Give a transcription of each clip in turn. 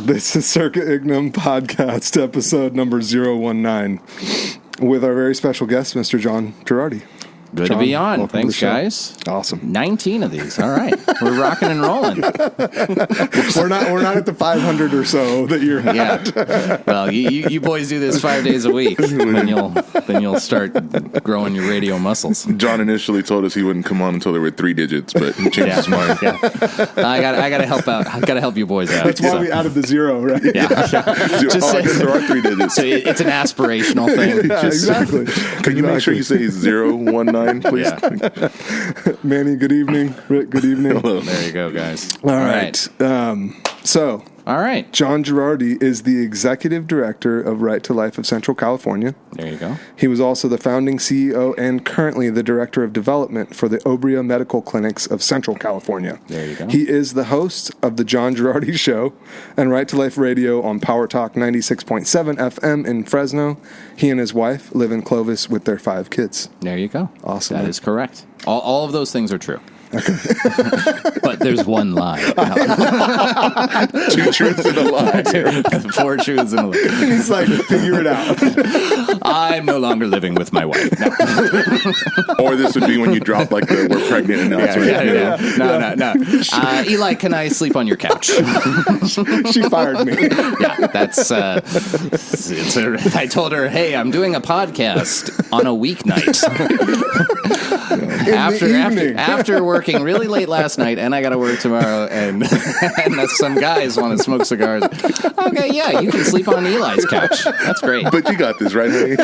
This is Circa Ignum Podcast, episode number 019, with our very special guest, Mr. John Girardi. Good John, to be on. welcome Thanks, to the show. guys. Awesome. 19 of these. All right. We're rocking and rolling. We're not at the 500 or so that you're at. Yeah. Well, you boys do this 5 days a week. Then you'll start growing your radio muscles. John initially told us he wouldn't come on until there were 3 digits, but he changed his mind. Yeah. I gotta help out. I gotta help you boys out. That's why we added the 0, right? Yeah. I guess there are 3 digits. So it's an aspirational thing. Yeah, exactly. Can you make sure you say 019, please? Yeah. Manny, good evening. Rick, good evening. Hello. There you go, guys. All right. So, All right. John Girardi is the executive director of Right to Life of Central California. There you go. He was also the founding CEO and currently the director of development for the Obria Medical Clinics of Central California. There you go. He is the host of The John Girardi Show and Right to Life Radio on Power Talk 96.7 FM in Fresno. He and his wife live in Clovis with their 5 kids. There you go. Awesome. That is correct. All of those things are true. But there's one lie. 2 truths and a lie. 4 truths and a lie. He's like, figure it out. I'm no longer living with my wife. No. Or this would be when you drop like the "we're pregnant" announcement. No. Eli, can I sleep on your couch? She fired me. Yeah, that's. I told her, hey, I'm doing a podcast on a weeknight. After working really late last night, and I got to work tomorrow, and some guys want to smoke cigars. Okay, yeah, you can sleep on Eli's couch. That's great. But you got this, right, honey?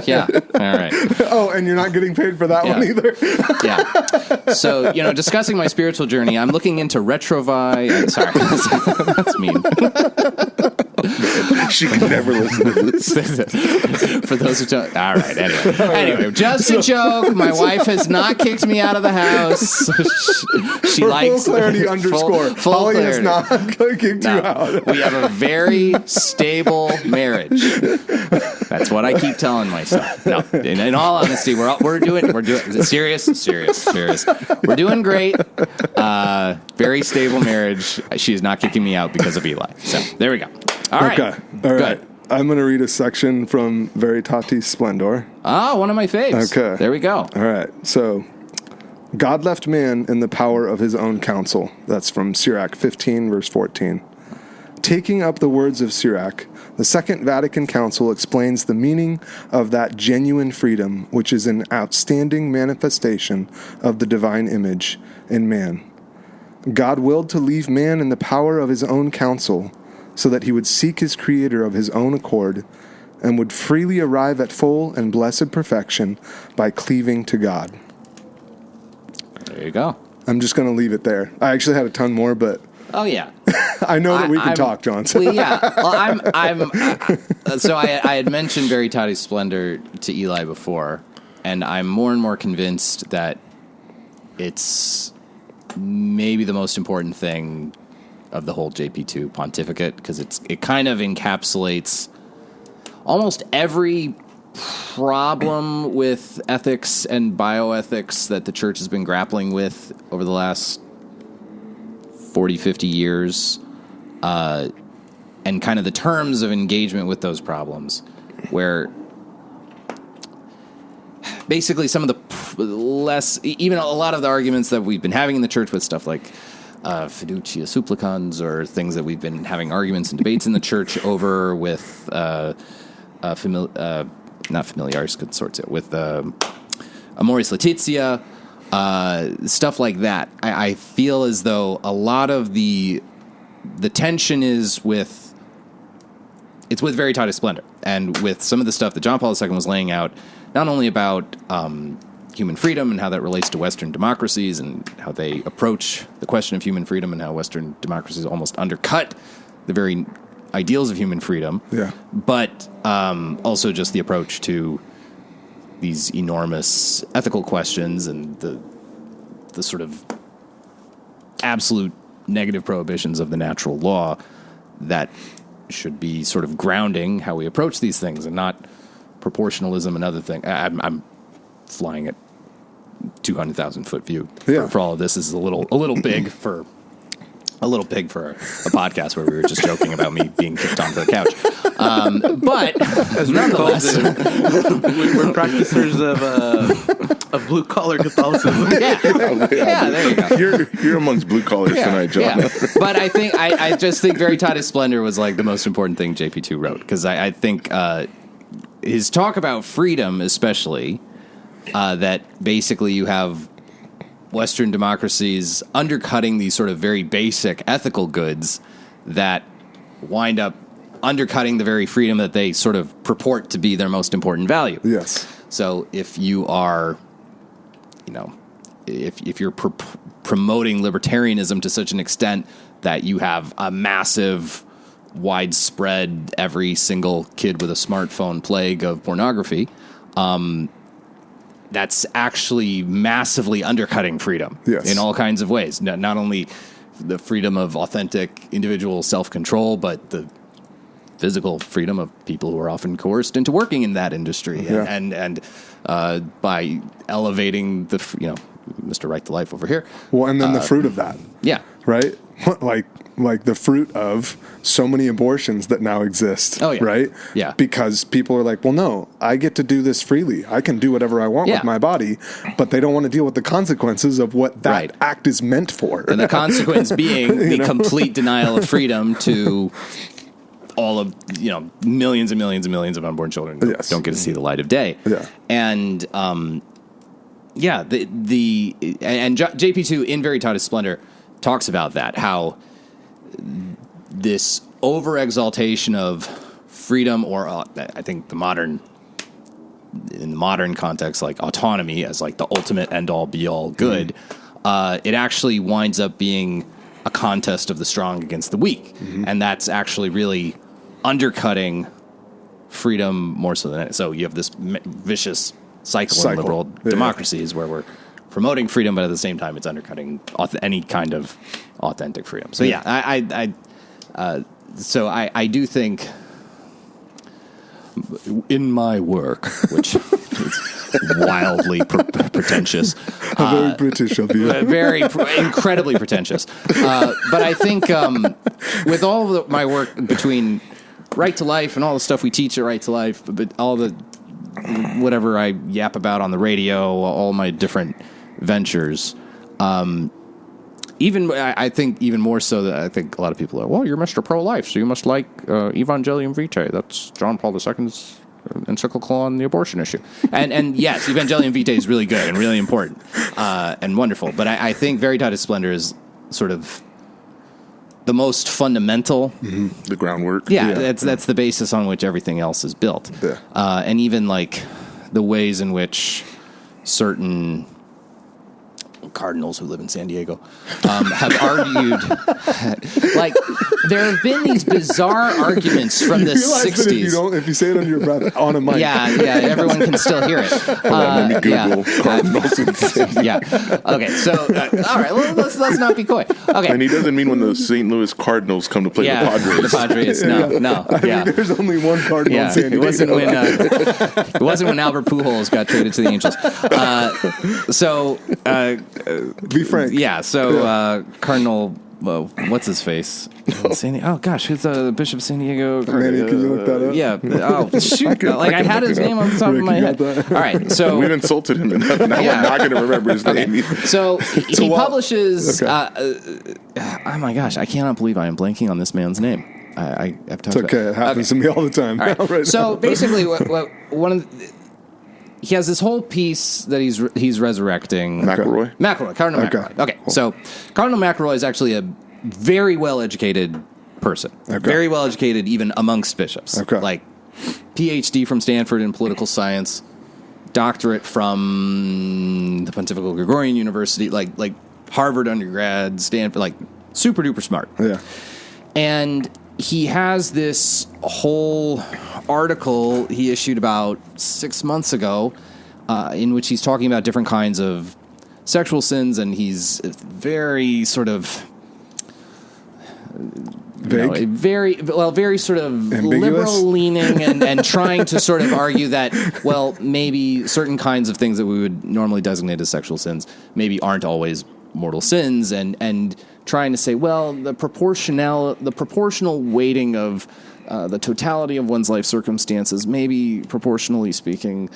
Yeah. All right. Oh, and you're not getting paid for that one either? Yeah. So, discussing my spiritual journey, I'm looking into Retrovi. Sorry, that's mean. She can never listen to this. For those who don't. All right. Anyway, just a joke. My wife has not kicked me out of the house. She For likes full clarity underscore. Full Holly clarity. has not kicked you out. We have a very stable marriage. That's what I keep telling myself. No, in all honesty, we're doing serious. We're doing great. Very stable marriage. She is not kicking me out because of Eli. So there we go. All right. Okay. All right. I'm going to read a section from Veritatis Splendor. Oh, one of my faves. Okay. There we go. All right. So, God left man in the power of his own counsel. That's from Sirach 15, verse 14. Taking up the words of Sirach, the Second Vatican Council explains the meaning of that genuine freedom, which is an outstanding manifestation of the divine image in man. God willed to leave man in the power of his own counsel, so that he would seek his Creator of his own accord and would freely arrive at full and blessed perfection by cleaving to God. There you go. I'm just going to leave it there. I actually had a ton more, but Oh yeah. I know that we can talk, John. Well, yeah. Well, so I had mentioned Veritatis Splendor to Eli before, and I'm more and more convinced that it's maybe the most important thing of the whole JP2 pontificate, because it kind of encapsulates almost every problem with ethics and bioethics that the church has been grappling with over the last 40, 50 years, and kind of the terms of engagement with those problems, where basically some of the even a lot of the arguments that we've been having in the church with stuff like fiducia supplicans, or things that we've been having arguments and debates in the church over with not familiaris consortia, with amoris laetitia, stuff like that. I feel as though a lot of the tension is with Veritatis Splendor, and with some of the stuff that John Paul II was laying out, not only about human freedom and how that relates to Western democracies and how they approach the question of human freedom, and how Western democracies almost undercut the very ideals of human freedom. Yeah. But also just the approach to these enormous ethical questions and the sort of absolute negative prohibitions of the natural law that should be sort of grounding how we approach these things, and not proportionalism and other things. I'm flying at 200,000 foot view for all of this. Is a little big for a little big for a podcast where we were just joking about me being kicked onto the couch. But nonetheless, we're practicers of blue collar Catholicism. yeah, there you go. You're amongst blue collars tonight, John. Yeah. But I just think Veritatis Splendor was like the most important thing JP2 wrote, because I think his talk about freedom, especially, that basically you have Western democracies undercutting these sort of very basic ethical goods that wind up undercutting the very freedom that they sort of purport to be their most important value. Yes. So if you are, if you're promoting libertarianism to such an extent that you have a massive, widespread, every single kid with a smartphone plague of pornography, that's actually massively undercutting freedom in all kinds of ways. Not only the freedom of authentic individual self-control, but the physical freedom of people who are often coerced into working in that industry, and by elevating the Mr. Right to Life over here. Well, and then the fruit of that, right? Like the fruit of so many abortions that now exist, right? Yeah. Because people are like, well, no, I get to do this freely. I can do whatever I want with my body, but they don't want to deal with the consequences of what that act is meant for. And the consequence being the complete denial of freedom to all of, millions and millions and millions of unborn children who don't get to see the light of day. Yeah. And, JP2 in Veritatis Splendor talks about that, how this over-exaltation of freedom, or I think in the modern context, like autonomy as like the ultimate end-all be-all good, it actually winds up being a contest of the strong against the weak. And that's actually really undercutting freedom more so than so you have this vicious cycle in liberal democracies where we're promoting freedom, but at the same time it's undercutting any kind of authentic freedom. So I do think in my work, which is wildly pretentious, very British of you, incredibly pretentious, but I think with all of my work between Right to Life and all the stuff we teach at Right to Life, but all the whatever I yap about on the radio, all my different ventures, I think even more so that I think a lot of people are, well, you're Mr. Pro-Life, so you must like Evangelium Vitae. That's John Paul II's encyclical on the abortion issue. And yes, Evangelium Vitae is really good and really important and wonderful. But I think Veritatis Splendor is sort of the most fundamental. The groundwork. Yeah, that's the basis on which everything else is built. Yeah. And even like the ways in which certain cardinals who live in San Diego have argued, like there have been these bizarre arguments from the 60s. If you say it under your breath on a mic, everyone can still hear it. Let me Google cardinals. Okay, so all right, well, let's not be coy. Okay, and he doesn't mean when the St. Louis Cardinals come to play the Padres. The Padres, no. I mean, there's only one cardinal in San Diego. It wasn't when Albert Pujols got traded to the Angels. Be frank. Yeah, so Cardinal, what's his face? Oh gosh, who's the Bishop of San Diego? Manny, can you look that up? Yeah. Oh shoot! I had his name on the top of my head. All right, so we've insulted him enough. Now we're not going to remember his name. So he publishes. Oh my gosh, I cannot believe I am blanking on this man's name. I have to. It's okay. It happens to me all the time. All right. So basically, one of he has this whole piece that he's resurrecting. McElroy? Cardinal McElroy. Okay, cool. So Cardinal McElroy is actually a very well-educated person. Okay. Very well-educated even amongst bishops. Okay. Like PhD from Stanford in political science, doctorate from the Pontifical Gregorian University, like Harvard undergrad, Stanford, like super-duper smart. Yeah. And he has this whole article he issued about 6 months ago in which he's talking about different kinds of sexual sins, and he's very sort of very sort of liberal-leaning and trying to sort of argue that, well, maybe certain kinds of things that we would normally designate as sexual sins maybe aren't always mortal sins, and trying to say, well, the proportional weighting of the totality of one's life circumstances, maybe proportionally speaking,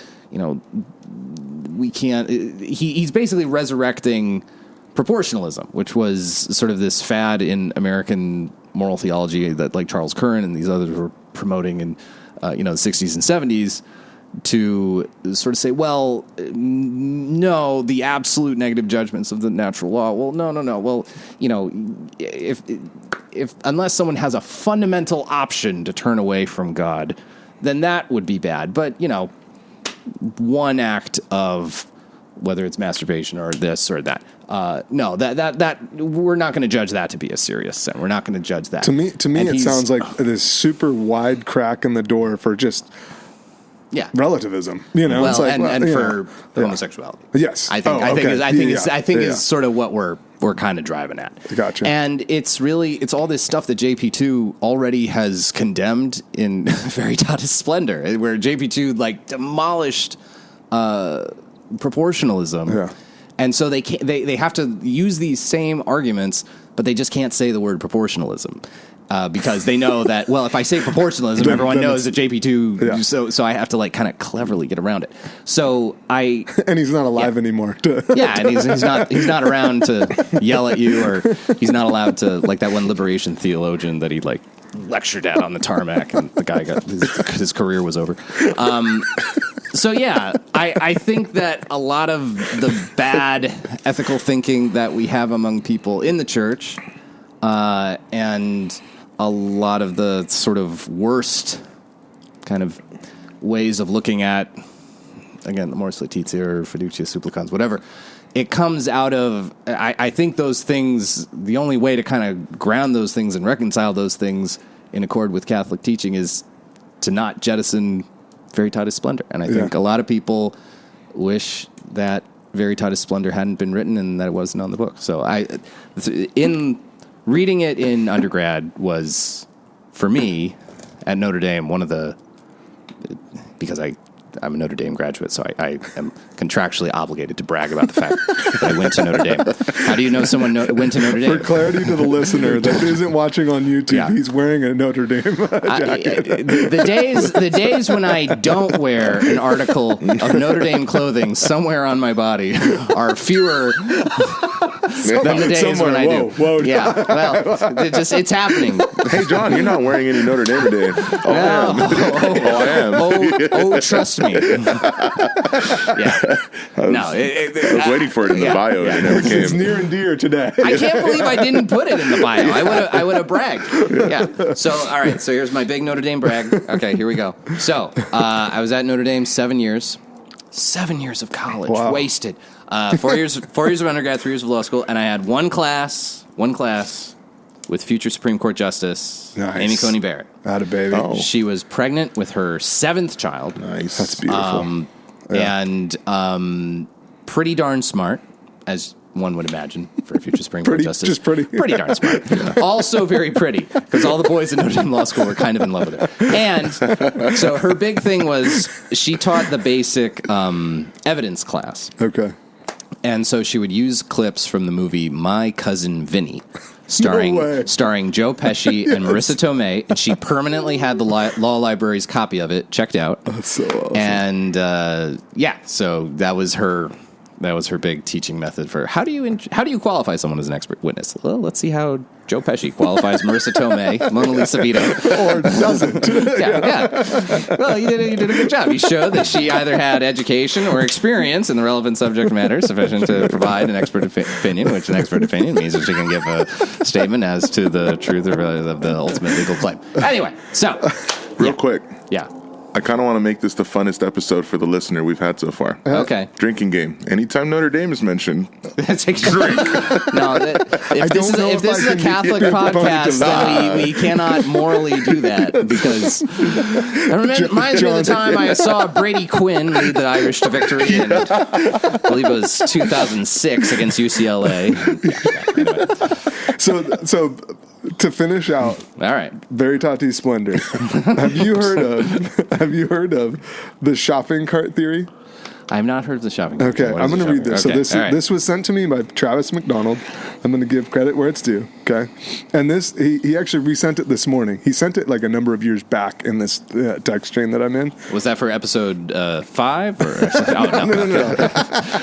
we can't. He's basically resurrecting proportionalism, which was sort of this fad in American moral theology that like Charles Curran and these others were promoting in the 60s and 70s, to sort of say, well, no, the absolute negative judgments of the natural law. Well, no. Well, if unless someone has a fundamental option to turn away from God, then that would be bad. But, one act of whether it's masturbation or this or that, no, that we're not going to judge that to be a serious sin. We're not going to judge that. To me, it sounds like this super wide crack in the door for just relativism, Well, it's like, and for homosexuality. Yes, I think is sort of what we're kind of driving at. Gotcha. And it's all this stuff that JP2 already has condemned in Veritatis Splendor, where JP2 like demolished proportionalism. Yeah. And so they have to use these same arguments, but they just can't say the word proportionalism. Because they know that, well, if I say proportionalism, everyone knows that JP2, so I have to like kind of cleverly get around it. So and he's not alive anymore. And he's not around to yell at you, or he's not allowed to, like that one liberation theologian that he like lectured at on the tarmac, and the guy got his career was over. I think that a lot of the bad ethical thinking that we have among people in the church, and a lot of the sort of worst kind of ways of looking at, again, the Mors Laetitia or Fiducia Supplicans, whatever, it comes out of, I think those things, the only way to kind of ground those things and reconcile those things in accord with Catholic teaching is to not jettison Veritatis Splendor. And I think a lot of people wish that Veritatis Splendor hadn't been written and that it wasn't on the book. So reading it in undergrad was, for me, at Notre Dame, because I'm a Notre Dame graduate, so I am contractually obligated to brag about the fact that I went to Notre Dame. How do you know someone went to Notre Dame? For clarity to the listener that isn't watching on YouTube, he's wearing a Notre Dame jacket. The days when I don't wear an article of Notre Dame clothing somewhere on my body are fewer than the days when I do. Whoa, yeah, well, it's happening. Hey, John, you're not wearing any Notre Dame today. I am. Oh, trust me. I was waiting for it in the bio, and it never came. It's near and dear today. I can't believe I didn't put it in the bio. I would have bragged. Yeah. So, all right. So here's my big Notre Dame brag. Okay, here we go. So, I was at Notre Dame 7 years. 7 years of college wasted. 4 years of undergrad, 3 years of law school, and I had one class with future Supreme Court Justice Amy Coney Barrett. Had a baby. Oh. She was pregnant with her 7th child. Nice. That's beautiful. And pretty darn smart, as one would imagine for a future Supreme Court Justice. Just pretty. Pretty darn smart. Also very pretty, because all the boys at Notre Dame Law School were kind of in love with her. And so her big thing was she taught the basic evidence class. Okay. And so she would use clips from the movie My Cousin Vinny, starring Joe Pesci and Marissa Tomei, and she permanently had the law library's copy of it checked out. That's so awesome. And so that was her big teaching method for how do you qualify someone as an expert witness? Well, let's see how Joe Pesci qualifies Marissa Tomei, Mona Lisa Vito, or doesn't. yeah. Well, you did a good job. You showed that she either had education or experience in the relevant subject matter sufficient to provide an expert opinion, which an expert opinion means that she can give a statement as to the truth of the ultimate legal claim. Anyway, so real quick. Yeah. I kind of want to make this the funnest episode for the listener we've had so far. Okay. Drinking game. Anytime Notre Dame is mentioned, drink. No, if this is a Catholic podcast, then we cannot morally do that, because it reminds me of the time I saw Brady Quinn lead the Irish to victory in, I believe it was 2006 against UCLA. Anyway. So to finish out, all right, Veritatis Splendor. Have you heard of the shopping cart theory? I have not heard of the shopping cart. Okay, What I'm is going to the read this. shopping cart? So Okay, all right. this was sent to me by Travis McDonald. I'm going to give credit where it's due. Okay, and this he actually resent it this morning. He sent it like a number of years back in this text chain that I'm in. Was that for episode 5 or? Oh, no.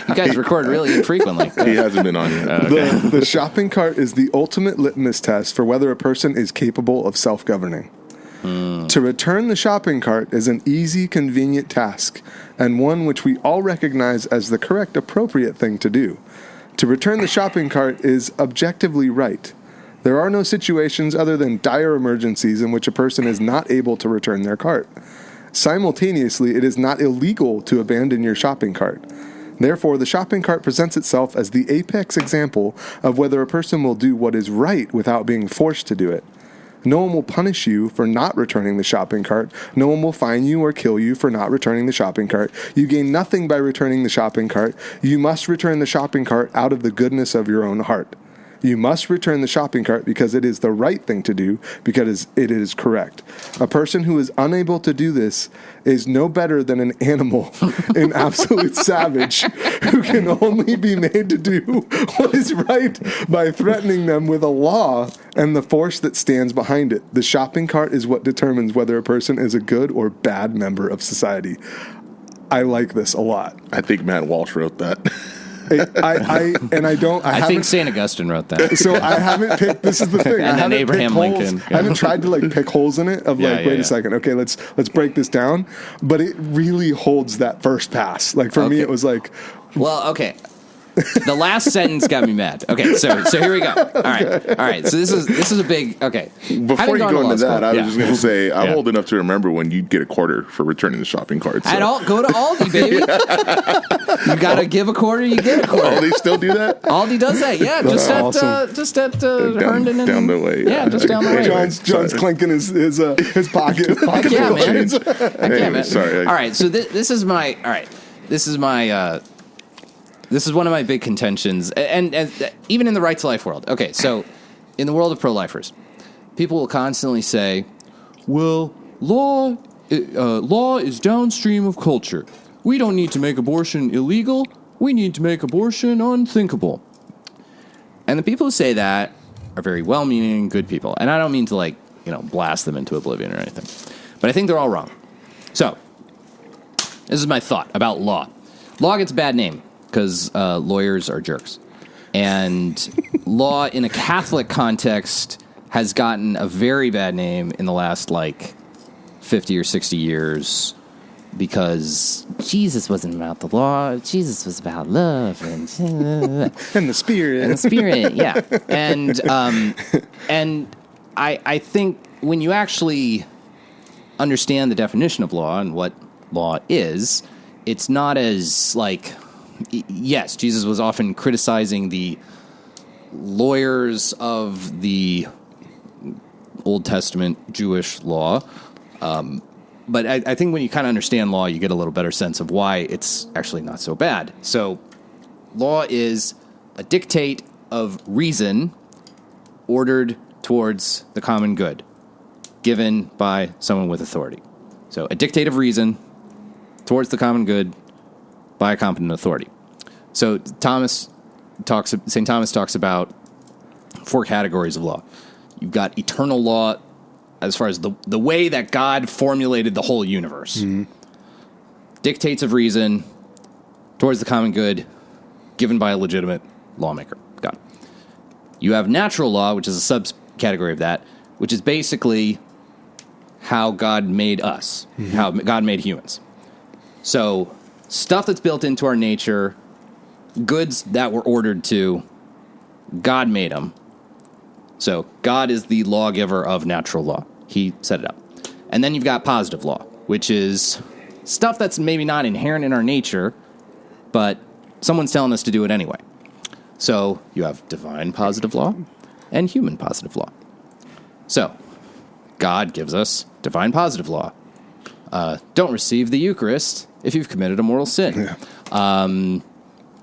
You guys record really infrequently. He hasn't been on yet. The shopping cart is the ultimate litmus test for whether a person is capable of self-governing. To return the shopping cart is an easy, convenient task, and one which we all recognize as the correct, appropriate thing to do. To return the shopping cart is objectively right. There are no situations other than dire emergencies in which a person is not able to return their cart. Simultaneously, it is not illegal to abandon your shopping cart. Therefore, the shopping cart presents itself as the apex example of whether a person will do what is right without being forced to do it. No one will punish you for not returning the shopping cart. No one will fine you or kill you for not returning the shopping cart. You gain nothing by returning the shopping cart. You must return the shopping cart out of the goodness of your own heart. You must return the shopping cart because it is the right thing to do, because it is correct. A person who is unable to do this is no better than an animal, an absolute savage, who can only be made to do what is right by threatening them with a law and the force that stands behind it. The shopping cart is what determines whether a person is a good or bad member of society. I like this a lot. I think Matt Walsh wrote that. I think St. Augustine wrote that. So I haven't picked. This is the thing. And then Abraham Lincoln. I haven't tried to like pick holes in it. Wait a second. Okay, let's break this down. But it really holds that first pass. Like for me, it was like, well, okay. The last sentence got me mad. Okay, so here we go. All right. So this is a big. Okay. Before you go into that, I was just going to say I'm old enough to remember when you'd get a quarter for returning the shopping cart. So. Go to Aldi, baby. You got to give a quarter, you get a quarter. Aldi still do that? Aldi does that. Yeah, just at Herndon and down the way. Yeah, just down the way. John's clinking his pocket. Yeah, man. Man. Sorry. All right. So this is my. All right. This is my. This is one of my big contentions, and even in the right to life world. Okay, so in the world of pro-lifers, people will constantly say, well, law is downstream of culture. We don't need to make abortion illegal. We need to make abortion unthinkable. And the people who say that are very well-meaning, good people. And I don't mean to, blast them into oblivion or anything. But I think they're all wrong. So, this is my thought about law. Law gets a bad name because lawyers are jerks. And law in a Catholic context has gotten a very bad name in the last, 50 or 60 years because Jesus wasn't about the law. Jesus was about love and the spirit. And the spirit, yeah. And I think when you actually understand the definition of law and what law is, it's not as yes, Jesus was often criticizing the lawyers of the Old Testament Jewish law. But I think when you kind of understand law, you get a little better sense of why it's actually not so bad. So law is a dictate of reason ordered towards the common good, given by someone with authority. So a dictate of reason towards the common good by a competent authority. So St. Thomas talks about 4 categories of law. You've got eternal law as far as the way that God formulated the whole universe. Mm-hmm. Dictates of reason towards the common good given by a legitimate lawmaker, God. You have natural law, which is a subcategory of that, which is basically how God made us, how God made humans. So stuff that's built into our nature, goods that were ordered to, God made them. So God is the lawgiver of natural law. He set it up. And then you've got positive law, which is stuff that's maybe not inherent in our nature, but someone's telling us to do it anyway. So you have divine positive law and human positive law. So God gives us divine positive law. Don't receive the Eucharist if you've committed a mortal sin. Yeah.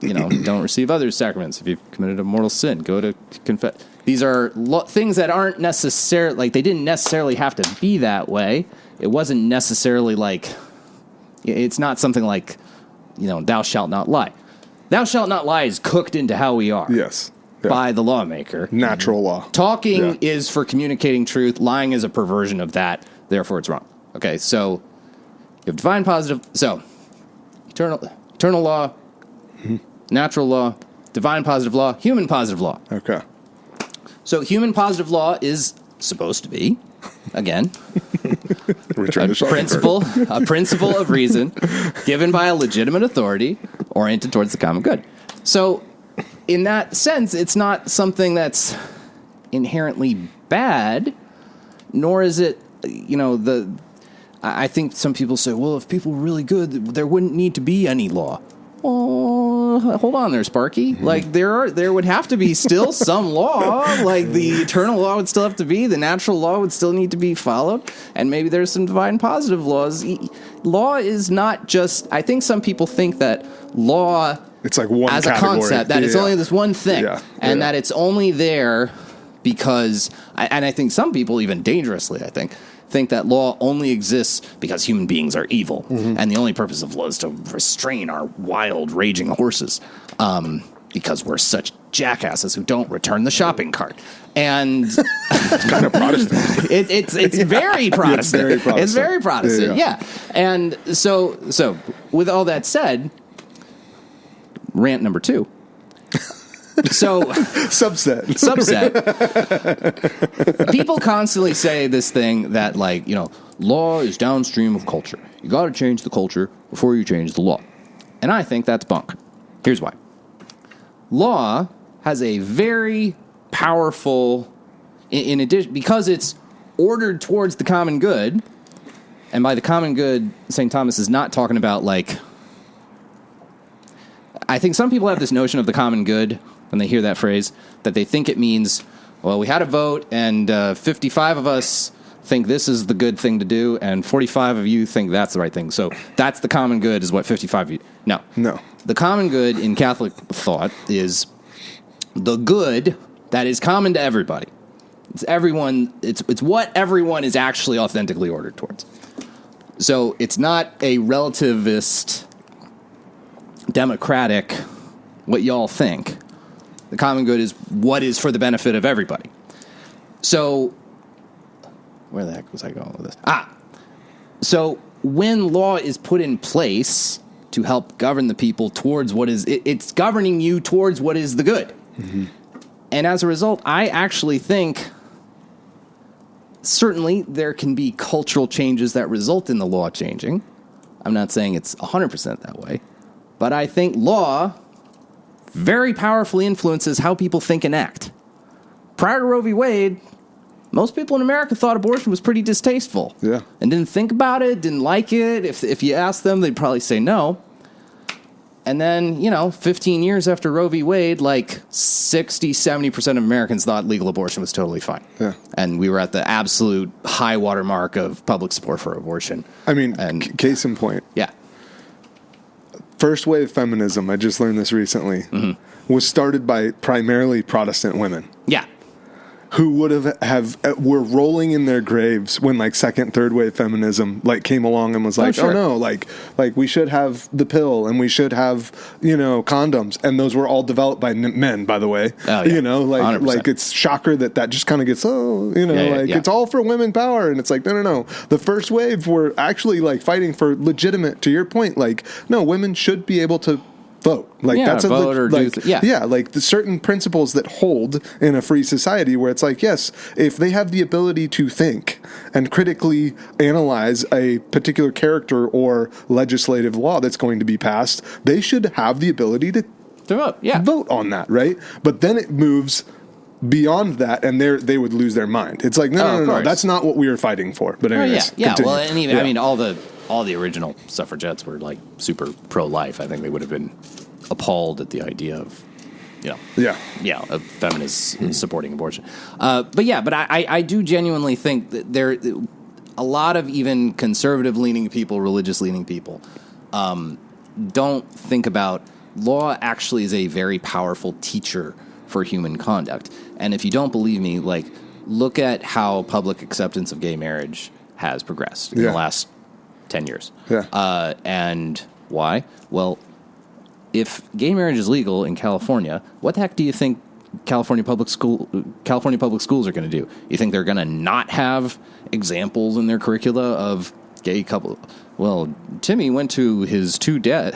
Don't receive other sacraments if you've committed a mortal sin. Go to confess. These are things that aren't necessarily, they didn't necessarily have to be that way. It wasn't necessarily it's not something like thou shalt not lie. Thou shalt not lie is cooked into how we are. Yes. Yeah. By the lawmaker. Natural law. Talking is for communicating truth. Lying is a perversion of that. Therefore, it's wrong. Okay, so you have divine positive. So eternal law, natural law, divine positive law, human positive law. Okay. So human positive law is supposed to be, again, a principle of reason given by a legitimate authority oriented towards the common good. So in that sense, it's not something that's inherently bad, nor is it, I think some people say, well, if people were really good, there wouldn't need to be any law. Oh, hold on there, Sparky. Mm-hmm. Like there would have to be still some law. Like the eternal law would still have to be. The natural law would still need to be followed. And maybe there's some divine positive laws. Law is not just. I think some people think that law. It's like one as category. A concept that it's only this one thing, and that it's only there because. And I think some people, even dangerously, think that law only exists because human beings are evil, and the only purpose of law is to restrain our wild, raging horses, because we're such jackasses who don't return the shopping cart. And it's kind of Protestant. It's very Protestant. It's very Protestant. Yeah. And so with all that said, rant number 2. So subset. People constantly say this thing that law is downstream of culture. You got to change the culture before you change the law. And I think that's bunk. Here's why. Law has a very powerful, in addition, because it's ordered towards the common good, and by the common good, St. Thomas is not talking about I think some people have this notion of the common good when they hear that phrase, that they think it means, well, we had a vote and 55 of us think this is the good thing to do and 45 of you think that's the right thing. So that's the common good is what 55 of you... No. The common good in Catholic thought is the good that is common to everybody. It's everyone. It's what everyone is actually authentically ordered towards. So it's not a relativist, democratic, what y'all think. The common good is what is for the benefit of everybody. So, where the heck was I going with this? So when law is put in place to help govern the people towards what is, it's governing you towards what is the good. Mm-hmm. And as a result, I actually think certainly there can be cultural changes that result in the law changing. I'm not saying it's 100% that way, but I think law very powerfully influences how people think and act. Prior to Roe v. Wade, most people in America thought abortion was pretty distasteful. Yeah. And didn't think about it, didn't like it. If you asked them, they'd probably say no. And then, 15 years after Roe v. Wade, 60, 70% of Americans thought legal abortion was totally fine. Yeah. And we were at the absolute high water mark of public support for abortion. I mean, case in point. Yeah. First wave feminism, I just learned this recently, was started by primarily Protestant women. Yeah. Who would were rolling in their graves when second, third wave feminism came along and was sure. oh no, we should have the pill and we should have condoms, and those were all developed by men, by the way. Oh, yeah. 100%. It's shocker that just kind of gets it's all for women power, and it's no. The first wave were actually fighting for legitimate. To your point, no, women should be able to vote. That's vote or do the certain principles that hold in a free society where it's yes, if they have the ability to think and critically analyze a particular character or legislative law that's going to be passed, they should have the ability to vote. Yeah. Vote on that, right? But then it moves beyond that, and they would lose their mind. It's no, that's not what we were fighting for. But anyways, continue. Well, and even I mean, all the original suffragettes were super pro-life. I think they would have been appalled at the idea of, of feminists supporting abortion. But I do genuinely think that there a lot of even conservative-leaning people, religious-leaning people, don't think about law actually is a very powerful teacher for human conduct. And if you don't believe me, look at how public acceptance of gay marriage has progressed in the last 10 years. Yeah. And Why? Well, if gay marriage is legal in California, what the heck do you think California public schools are going to do? You think they're going to not have examples in their curricula of gay couple? Well, Timmy went to his two dad.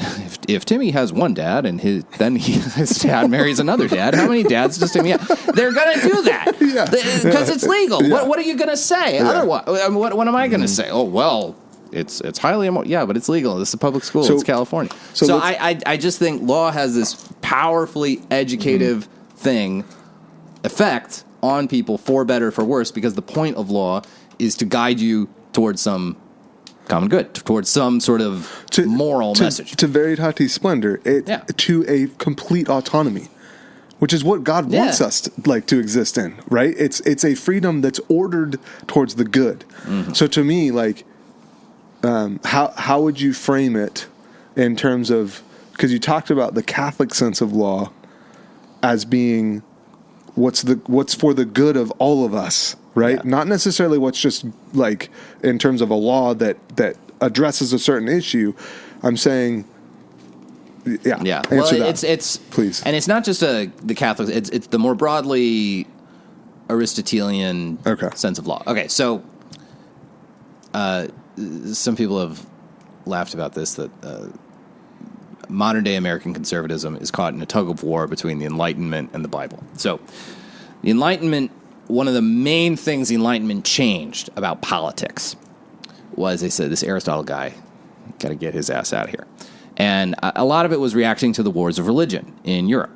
If Timmy has one dad and his dad marries another dad, how many dads does Timmy have? They're going to do that because it's legal. Yeah. What are you going to say? Yeah. Otherwise, what am I going to say? Oh, well, it's highly immoral. Yeah, but it's legal. This is a public school. It's California. So I just think law has this powerfully educative effect on people, for better, for worse, because the point of law is to guide you towards some common good, towards some sort of moral message. To veritatis splendor, to a complete autonomy, which is what God wants us to exist in, right? It's a freedom that's ordered towards the good. Mm-hmm. So to me, how would you frame it in terms of, because you talked about the Catholic sense of law as being what's for the good of all of us, right? Yeah. Not necessarily what's just in terms of a law that addresses a certain issue. I'm saying, yeah. Well, it's please, and it's not just the Catholic. It's the more broadly Aristotelian sense of law. Okay, so some people have laughed about this, that modern day American conservatism is caught in a tug of war between the Enlightenment and the Bible. So the Enlightenment, one of the main things the Enlightenment changed about politics was, they said, this Aristotle guy, got to get his ass out of here. And a lot of it was reacting to the wars of religion in Europe.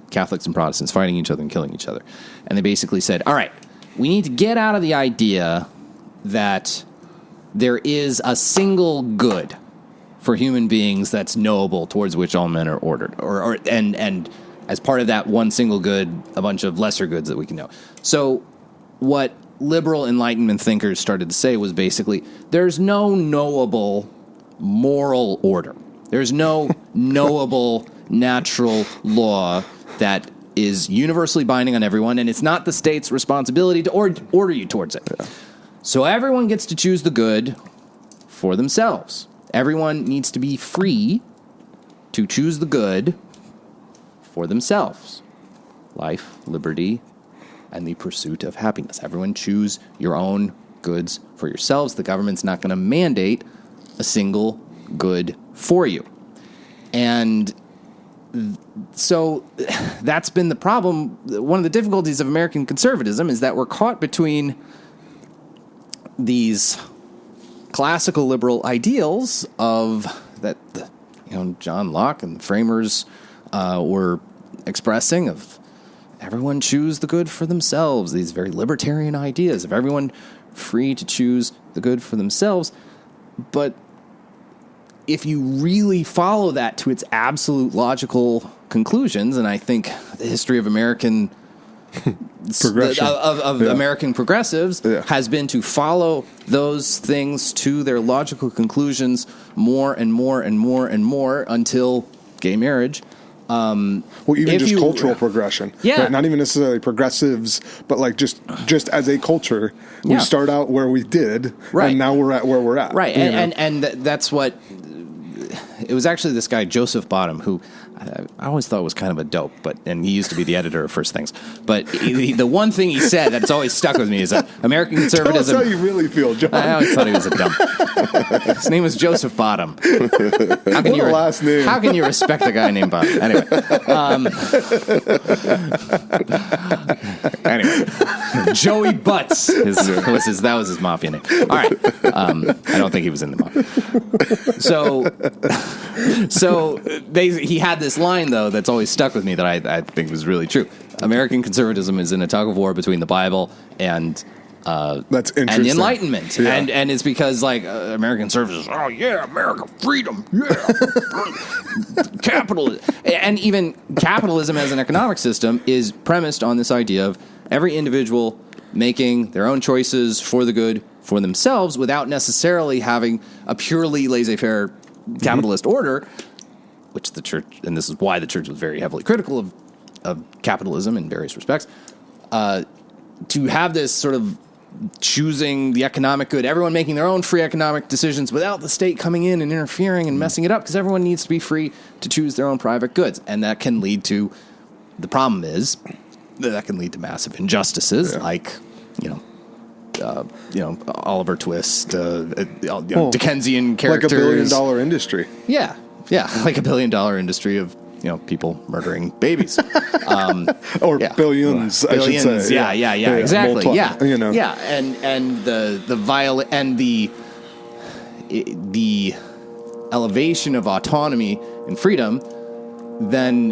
Catholics and Protestants fighting each other and killing each other. And they basically said, all right, we need to get out of the idea that there is a single good for human beings that's knowable, towards which all men are ordered, and as part of that one single good, a bunch of lesser goods that we can know. So what liberal Enlightenment thinkers started to say was basically, there's no knowable moral order. There's no knowable natural law that is universally binding on everyone, and it's not the state's responsibility to order you towards it. Yeah. So everyone gets to choose the good for themselves. Everyone needs to be free to choose the good for themselves. Life, liberty, and the pursuit of happiness. Everyone choose your own goods for yourselves. The government's not going to mandate a single good for you. And so that's been the problem. One of the difficulties of American conservatism is that we're caught between these classical liberal ideals of that, John Locke and the framers were expressing, of everyone choose the good for themselves. These very libertarian ideas of everyone free to choose the good for themselves. But if you really follow that to its absolute logical conclusions, and I think the history of American American progressives has been to follow those things to their logical conclusions more and more and more and more until gay marriage. Well, even just cultural progression. Yeah. Right? Not even necessarily progressives, but just as a culture, we start out where we did, and now we're at where we're at. Right, and that's what... It was actually this guy, Joseph Bottom, who I always thought was kind of a dope, and he used to be the editor of First Things. But the one thing he said that's always stuck with me is that American conservatism... Tell us how you really feel, John. I always thought he was a dumb... His name was Joseph Bottom. What a last name. How can you respect a guy named Bottom? Anyway, Joey Butts that was his mafia name. All right. I don't think he was in the mafia. So he had this line, though, that's always stuck with me that I think was really true. American conservatism is in a tug of war between the Bible and that's interesting. and the Enlightenment, and it's because American conservatives, America, freedom, capitalism, and even capitalism as an economic system is premised on this idea of every individual making their own choices for the good for themselves without necessarily having a purely laissez-faire capitalist order, which the church, and this is why the church was very heavily critical of capitalism in various respects, to have this sort of choosing the economic good, everyone making their own free economic decisions without the state coming in and interfering and messing it up, because everyone needs to be free to choose their own private goods. And that can lead to, the problem is that can lead to massive injustices, like, Oliver Twist, Dickensian characters. Like $1 billion industry. Yeah, like $1 billion industry of people murdering babies, or billions, I should say. Yeah, exactly. Multiply, and the elevation of autonomy and freedom then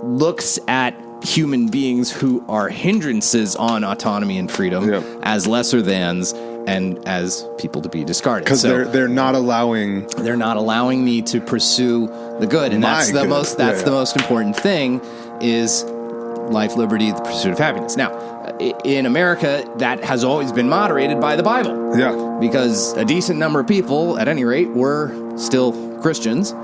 looks at human beings who are hindrances on autonomy and freedom as lesser thans and as people to be discarded. Because they're not allowing me to pursue the good, and that's the most important thing is life, liberty, the pursuit of happiness. Now, in America, that has always been moderated by the Bible. Yeah, because a decent number of people, at any rate, were still Christians.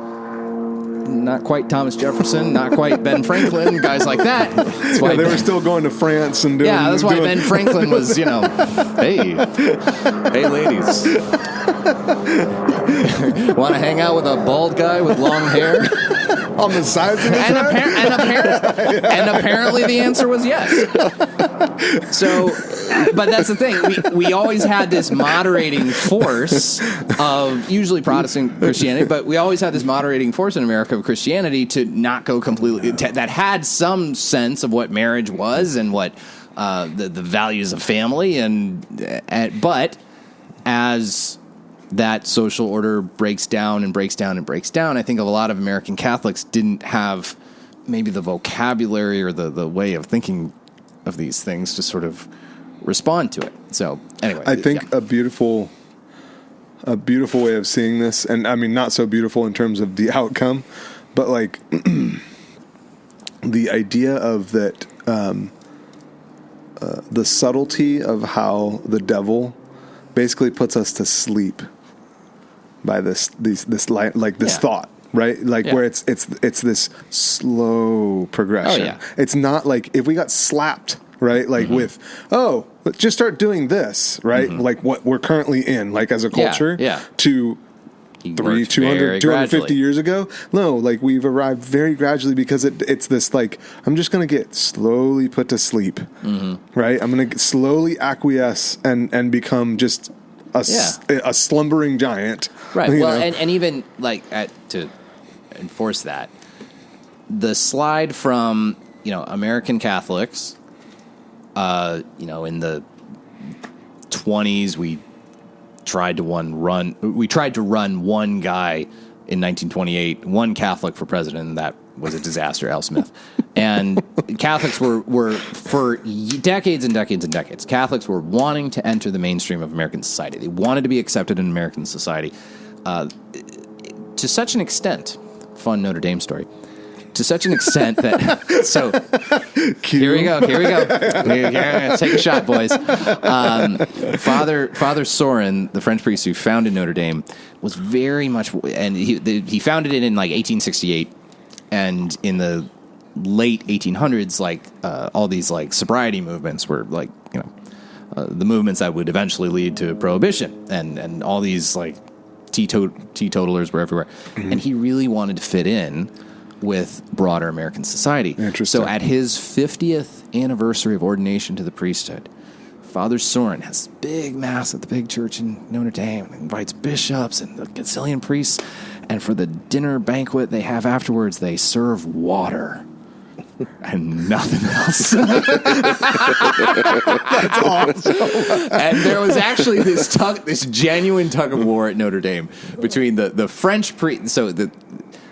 Not quite Thomas Jefferson, not quite Ben Franklin, guys like that. That's why they were still going to France and doing. Yeah, that's why Ben Franklin was, hey ladies, want to hang out with a bald guy with long hair on the sides of his head? And apparently the answer was yes. So, but that's the thing. We always had this moderating force of usually Protestant Christianity, but we always had this moderating force in America of Christianity to not go completely, that had some sense of what marriage was and what the values of family, but as that social order breaks down, I think a lot of American Catholics didn't have maybe the vocabulary or the way of thinking of these things to sort of respond to it. So anyway, I think a beautiful way of seeing this, and I mean not so beautiful in terms of the outcome, but like the idea of that, the subtlety of how the devil basically puts us to sleep by this thought, right? Like where it's this slow progression. Oh, yeah. It's not like if we got slapped, right? Like with, let's just start doing this, right? Like what we're currently in, like as a culture, to 250 years ago. No, like we've arrived very gradually because it's this like, I'm just going to get slowly put to sleep, right? I'm going to slowly acquiesce and become just a slumbering giant. Right. Well, and even like to enforce that, the slide from, American Catholics, in the 20s, we tried to run one guy in 1928, one Catholic for president, and that was a disaster, Al Smith. And Catholics were for decades and decades and decades, Catholics were wanting to enter the mainstream of American society. They wanted to be accepted in American society to such an extent, fun Notre Dame story, to such an extent that, so here we go. Take a shot, boys. Father Sorin, the French priest who founded Notre Dame, was very much, and he founded it in like 1868, and in the late 1800s, like all these like sobriety movements were like, the movements that would eventually lead to prohibition, and all these like teetotalers were everywhere, and he really wanted to fit in with broader American society. Interesting. So at his 50th anniversary of ordination to the priesthood, Father Sorin has a big mass at the big church in Notre Dame, invites bishops and the Gazillion priests, and for the dinner banquet they have afterwards, they serve water and nothing else. That's awesome. And there was actually this genuine tug of war at Notre Dame between the French priest. So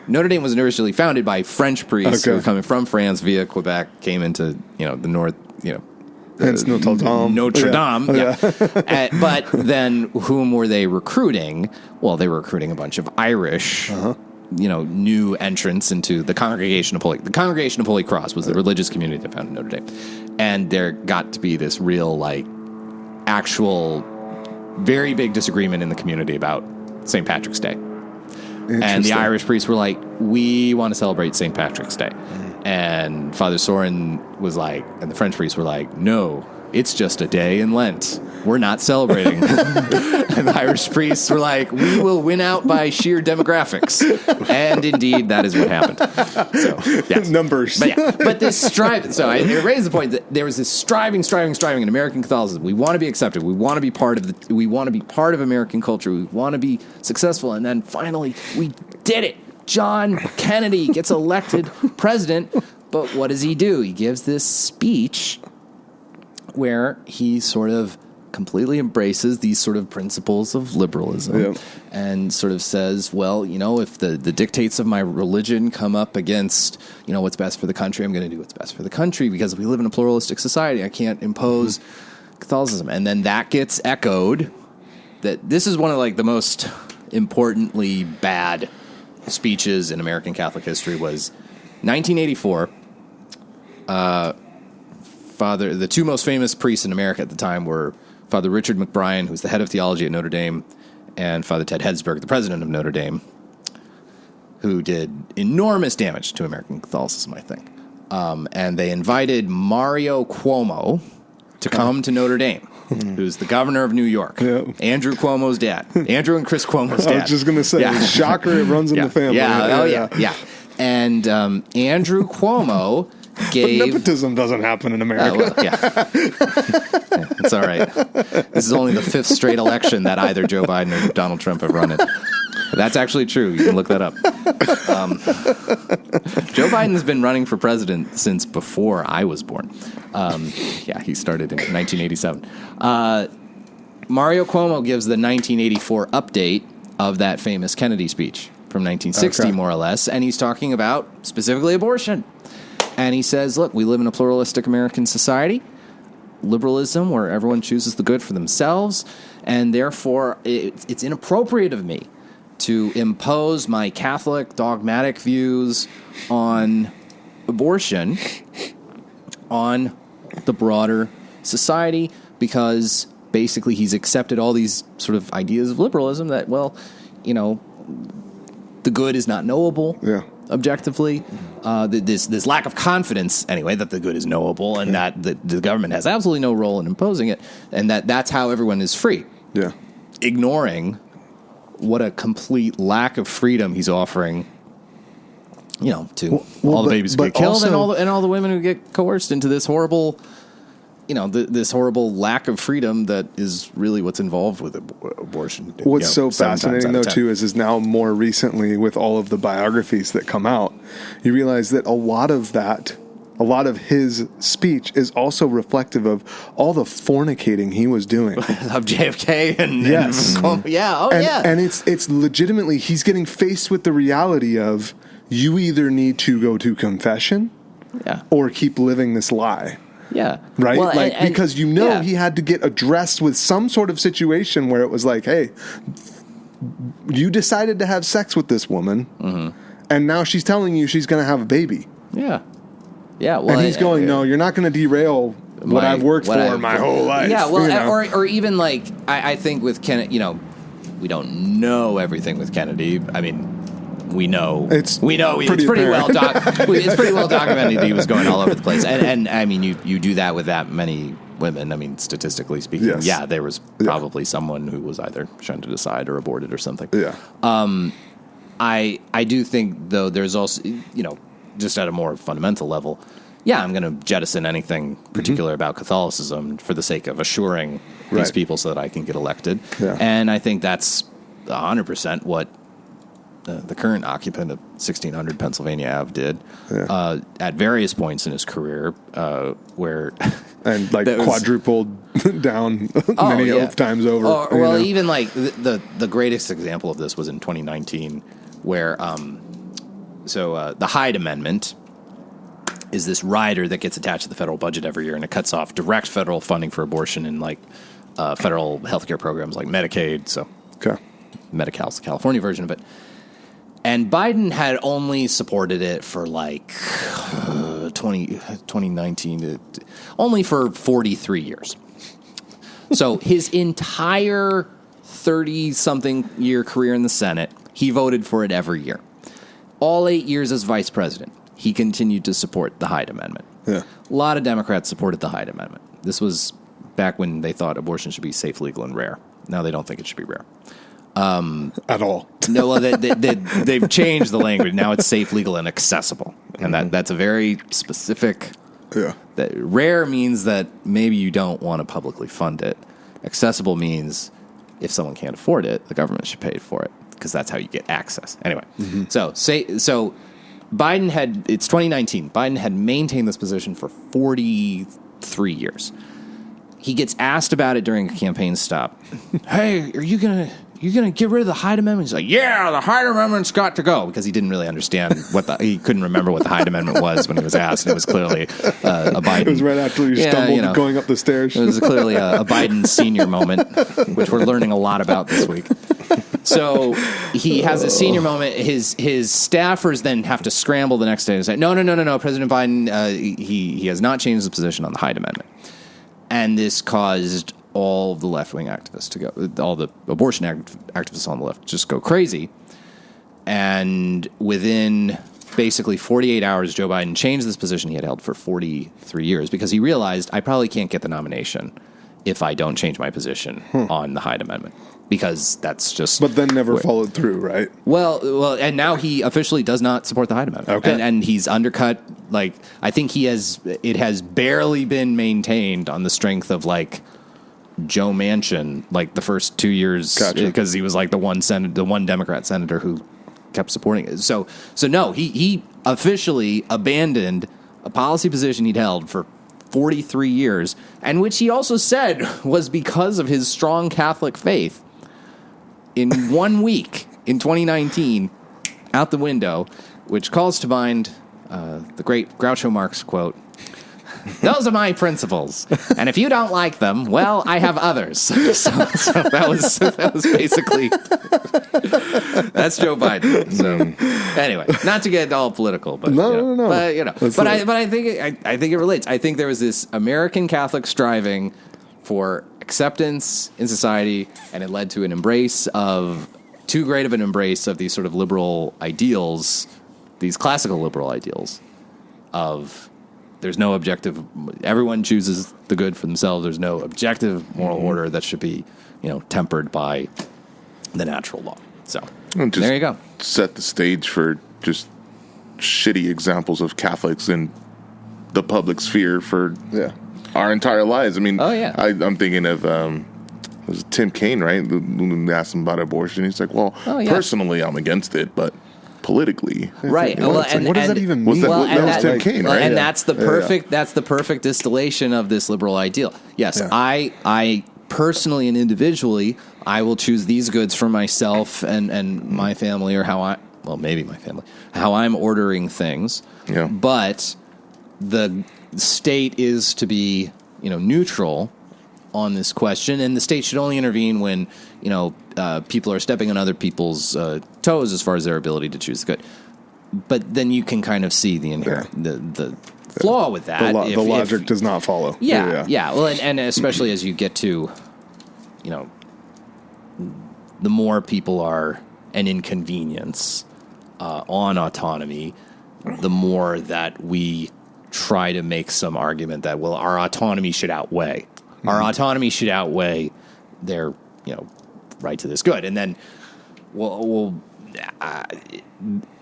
Notre Dame was originally founded by French priests who were coming from France via Quebec, came into the north, hence Notre Dame. Yeah. But then, whom were they recruiting? Well, they were recruiting a bunch of Irish, new entrants into the Congregation of Holy. The Congregation of Holy Cross was the religious community that founded Notre Dame, and there got to be this real, like, actual, very big disagreement in the community about St. Patrick's Day. And the Irish priests were like, we want to celebrate St. Patrick's Day. And Father Sorin was like, and the French priests were like, no, it's just a day in Lent. We're not celebrating. And the Irish priests were like, we will win out by sheer demographics. And indeed, that is what happened. So, yes. Numbers. But this striving, so it raised the point that there was this striving in American Catholicism. We want to be accepted. We want to be part of American culture. We want to be successful. And then finally, we did it. John Kennedy gets elected president. But what does he do? He gives this speech where he sort of completely embraces these sort of principles of liberalism and sort of says, well, if the dictates of my religion come up against, what's best for the country, I'm going to do what's best for the country because we live in a pluralistic society. I can't impose Catholicism. And then that gets echoed. That this is one of the most importantly bad speeches in American Catholic history was 1984. The two most famous priests in America at the time were Father Richard McBrien, who's the head of theology at Notre Dame, and Father Ted Hedsberg, the president of Notre Dame, who did enormous damage to American Catholicism, I think. And they invited Mario Cuomo to come to Notre Dame, who's the governor of New York. Andrew Cuomo's dad. Andrew and Chris Cuomo's dad. I was just going to say, shocker, it runs in the family. Yeah. And Andrew Cuomo gave... But nepotism doesn't happen in America. It's all right. This is only the fifth straight election that either Joe Biden or Donald Trump have run in. That's actually true. You can look that up. Joe Biden has been running for president since before I was born. He started in 1987. Mario Cuomo gives the 1984 update of that famous Kennedy speech from 1960, more or less, and he's talking about specifically abortion. And he says, look, we live in a pluralistic American society, liberalism, where everyone chooses the good for themselves, and therefore it's inappropriate of me to impose my Catholic dogmatic views on abortion on the broader society, because basically he's accepted all these sort of ideas of liberalism that, the good is not knowable. Objectively, this lack of confidence, anyway, that the good is knowable and that the government has absolutely no role in imposing it, and that's how everyone is free. Ignoring what a complete lack of freedom he's offering, to all the babies who get killed also, and all the women who get coerced into this horrible, this horrible lack of freedom that is really what's involved with abortion. What's so fascinating, though, too, is now more recently with all of the biographies that come out, you realize that a lot of his speech is also reflective of all the fornicating he was doing. Of JFK and and it's legitimately, he's getting faced with the reality of you either need to go to confession or keep living this lie. Right? Well, because he had to get addressed with some sort of situation where it was like, hey, you decided to have sex with this woman, and now she's telling you she's going to have a baby. Well, and he's going, no, you're not going to derail what I've worked for my whole life. Or even I think with Kennedy, we don't know everything with Kennedy. I mean, we know it's pretty well documented he was going all over the place, and I mean you do that with that many women. I mean, statistically speaking, there was probably someone who was either shunted aside or aborted or something. I do think, though, there's also, just at a more fundamental level, I'm going to jettison anything particular about Catholicism for the sake of assuring these people so that I can get elected, and I think that's 100% what the current occupant of 1600 Pennsylvania Ave did at various points in his career, where and quadrupled down many times over. Even the greatest example of this was in 2019, where the Hyde Amendment is this rider that gets attached to the federal budget every year, and it cuts off direct federal funding for abortion in federal healthcare programs like Medicaid. So Medi-Cal's the California version of it. And Biden had only supported it for 2019, only for 43 years. So his entire 30-something year career in the Senate, he voted for it every year. All 8 years as vice president, he continued to support the Hyde Amendment. A lot of Democrats supported the Hyde Amendment. This was back when they thought abortion should be safe, legal, and rare. Now they don't think it should be rare. At all. No, well, they've changed the language. Now it's safe, legal, and accessible. And that's a very specific... Yeah. That rare means that maybe you don't want to publicly fund it. Accessible means if someone can't afford it, the government should pay for it, because that's how you get access. Anyway, so Biden it's 2019. Biden had maintained this position for 43 years. He gets asked about it during a campaign stop. Hey, are you gonna get rid of the Hyde Amendment? He's like, yeah, the Hyde Amendment's got to go, because he didn't really understand he couldn't remember what the Hyde Amendment was when he was asked. And it was clearly a Biden. It was right after you stumbled going up the stairs. It was clearly a Biden senior moment, which we're learning a lot about this week. So he has a senior moment. His staffers then have to scramble the next day and say, no, President Biden, he has not changed his position on the Hyde Amendment. And this caused all of the left-wing activists to go, all the abortion activists on the left just go crazy. And within basically 48 hours, Joe Biden changed this position he had held for 43 years, because he realized, I probably can't get the nomination if I don't change my position on the Hyde Amendment, because that's just... But then never followed through, right? Well, and now he officially does not support the Hyde Amendment. Okay. And he's undercut, I think it has barely been maintained on the strength of, Joe Manchin, the first 2 years, because he was the one Democrat senator who kept supporting it. So no, he officially abandoned a policy position he'd held for 43 years, and which he also said was because of his strong Catholic faith. In 1 week, in 2019, out the window, which calls to mind the great Groucho Marx quote, "Those are my principles, and if you don't like them, well, I have others." So that was basically that's Joe Biden. So anyway, not to get all political, but no. But I think it relates. I think there was this American Catholic striving for acceptance in society, and it led to an embrace of too great of an embrace of these sort of liberal ideals, these classical liberal ideals of. There's no objective. Everyone chooses the good for themselves. There's no objective moral order that should be, tempered by the natural law. So there you go. Set the stage for just shitty examples of Catholics in the public sphere for our entire lives. I mean, I'm thinking of it was Tim Kaine, right? When they asked him about abortion, he's like, "Well, personally, I'm against it, but." Politically, right? Well, what does that even mean? That was Tim Kaine, right? And that's the perfect distillation of this liberal ideal. Yes, I personally and individually, I will choose these goods for myself and my family, or maybe my family, how I'm ordering things. Yeah. But the state is to be, neutral on this question, and the state should only intervene when people are stepping on other people's toes as far as their ability to choose the good. But then you can kind of see the inherent the flaw with that. The logic does not follow. Yeah. Well, and especially as you get to, the more people are an inconvenience on autonomy, the more that we try to make some argument that, well, our autonomy should outweigh. Our autonomy should outweigh their, right to this good. And then,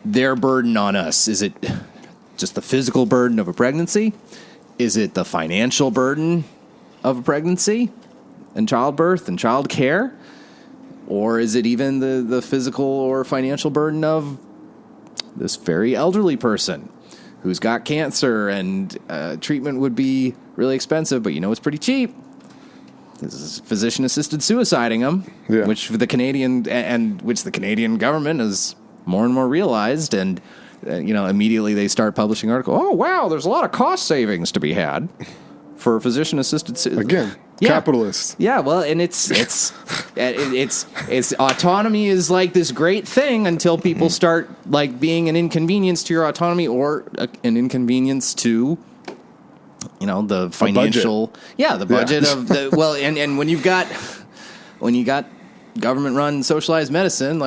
their burden on us, is it just the physical burden of a pregnancy? Is it the financial burden of a pregnancy and childbirth and child care? Or is it even the physical or financial burden of this very elderly person who's got cancer and treatment would be really expensive, but it's pretty cheap? This is physician-assisted suiciding them, which the Canadian government has more and more realized, and immediately they start publishing articles. Oh wow, there's a lot of cost savings to be had for physician-assisted suicide. Again, capitalists. Yeah, well, and it's autonomy is like this great thing until people start being an inconvenience to your autonomy, or an inconvenience to. The financial, the budget of the, and when you got government run socialized medicine,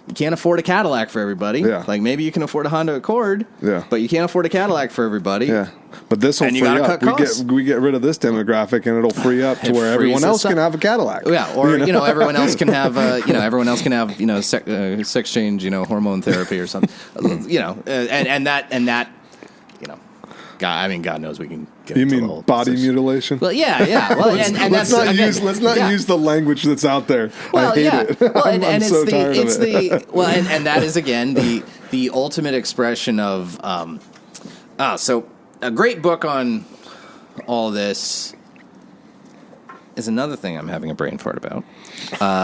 you can't afford a Cadillac for everybody. Yeah. Like maybe you can afford a Honda Accord, Yeah. but you can't afford a Cadillac for everybody. Yeah. But this will And you free gotta up. cut costs. We get rid of this demographic, and it'll free up to It where everyone frees else us can up. have a Cadillac. Yeah, or everyone else can have sex change, hormone therapy or something. And that God knows we can get You into the mean whole body position. mutilation? Well, yeah. Well, and let's that's not again, use use the language that's out there. Well, I hate it. Well, I'm it's so tired of it. And that is again the ultimate expression of so a great book on all this is another thing I'm having a brain fart about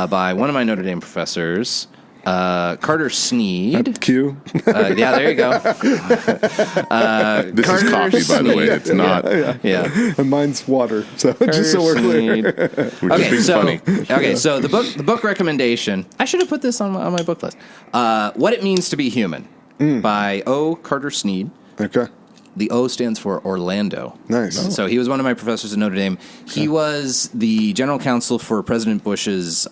by one of my Notre Dame professors. Carter Sneed. Q. Yeah, there you go. This Carter is coffee, by the way. Sneed. It's not. Yeah. And mine's water. So just so we're clear. We're just being funny. Okay, so the book recommendation. I should have put this on my book list. What It Means to Be Human by O. Carter Sneed. Okay. The O stands for Orlando. Nice. So he was one of my professors at Notre Dame. He was the general counsel for President Bush's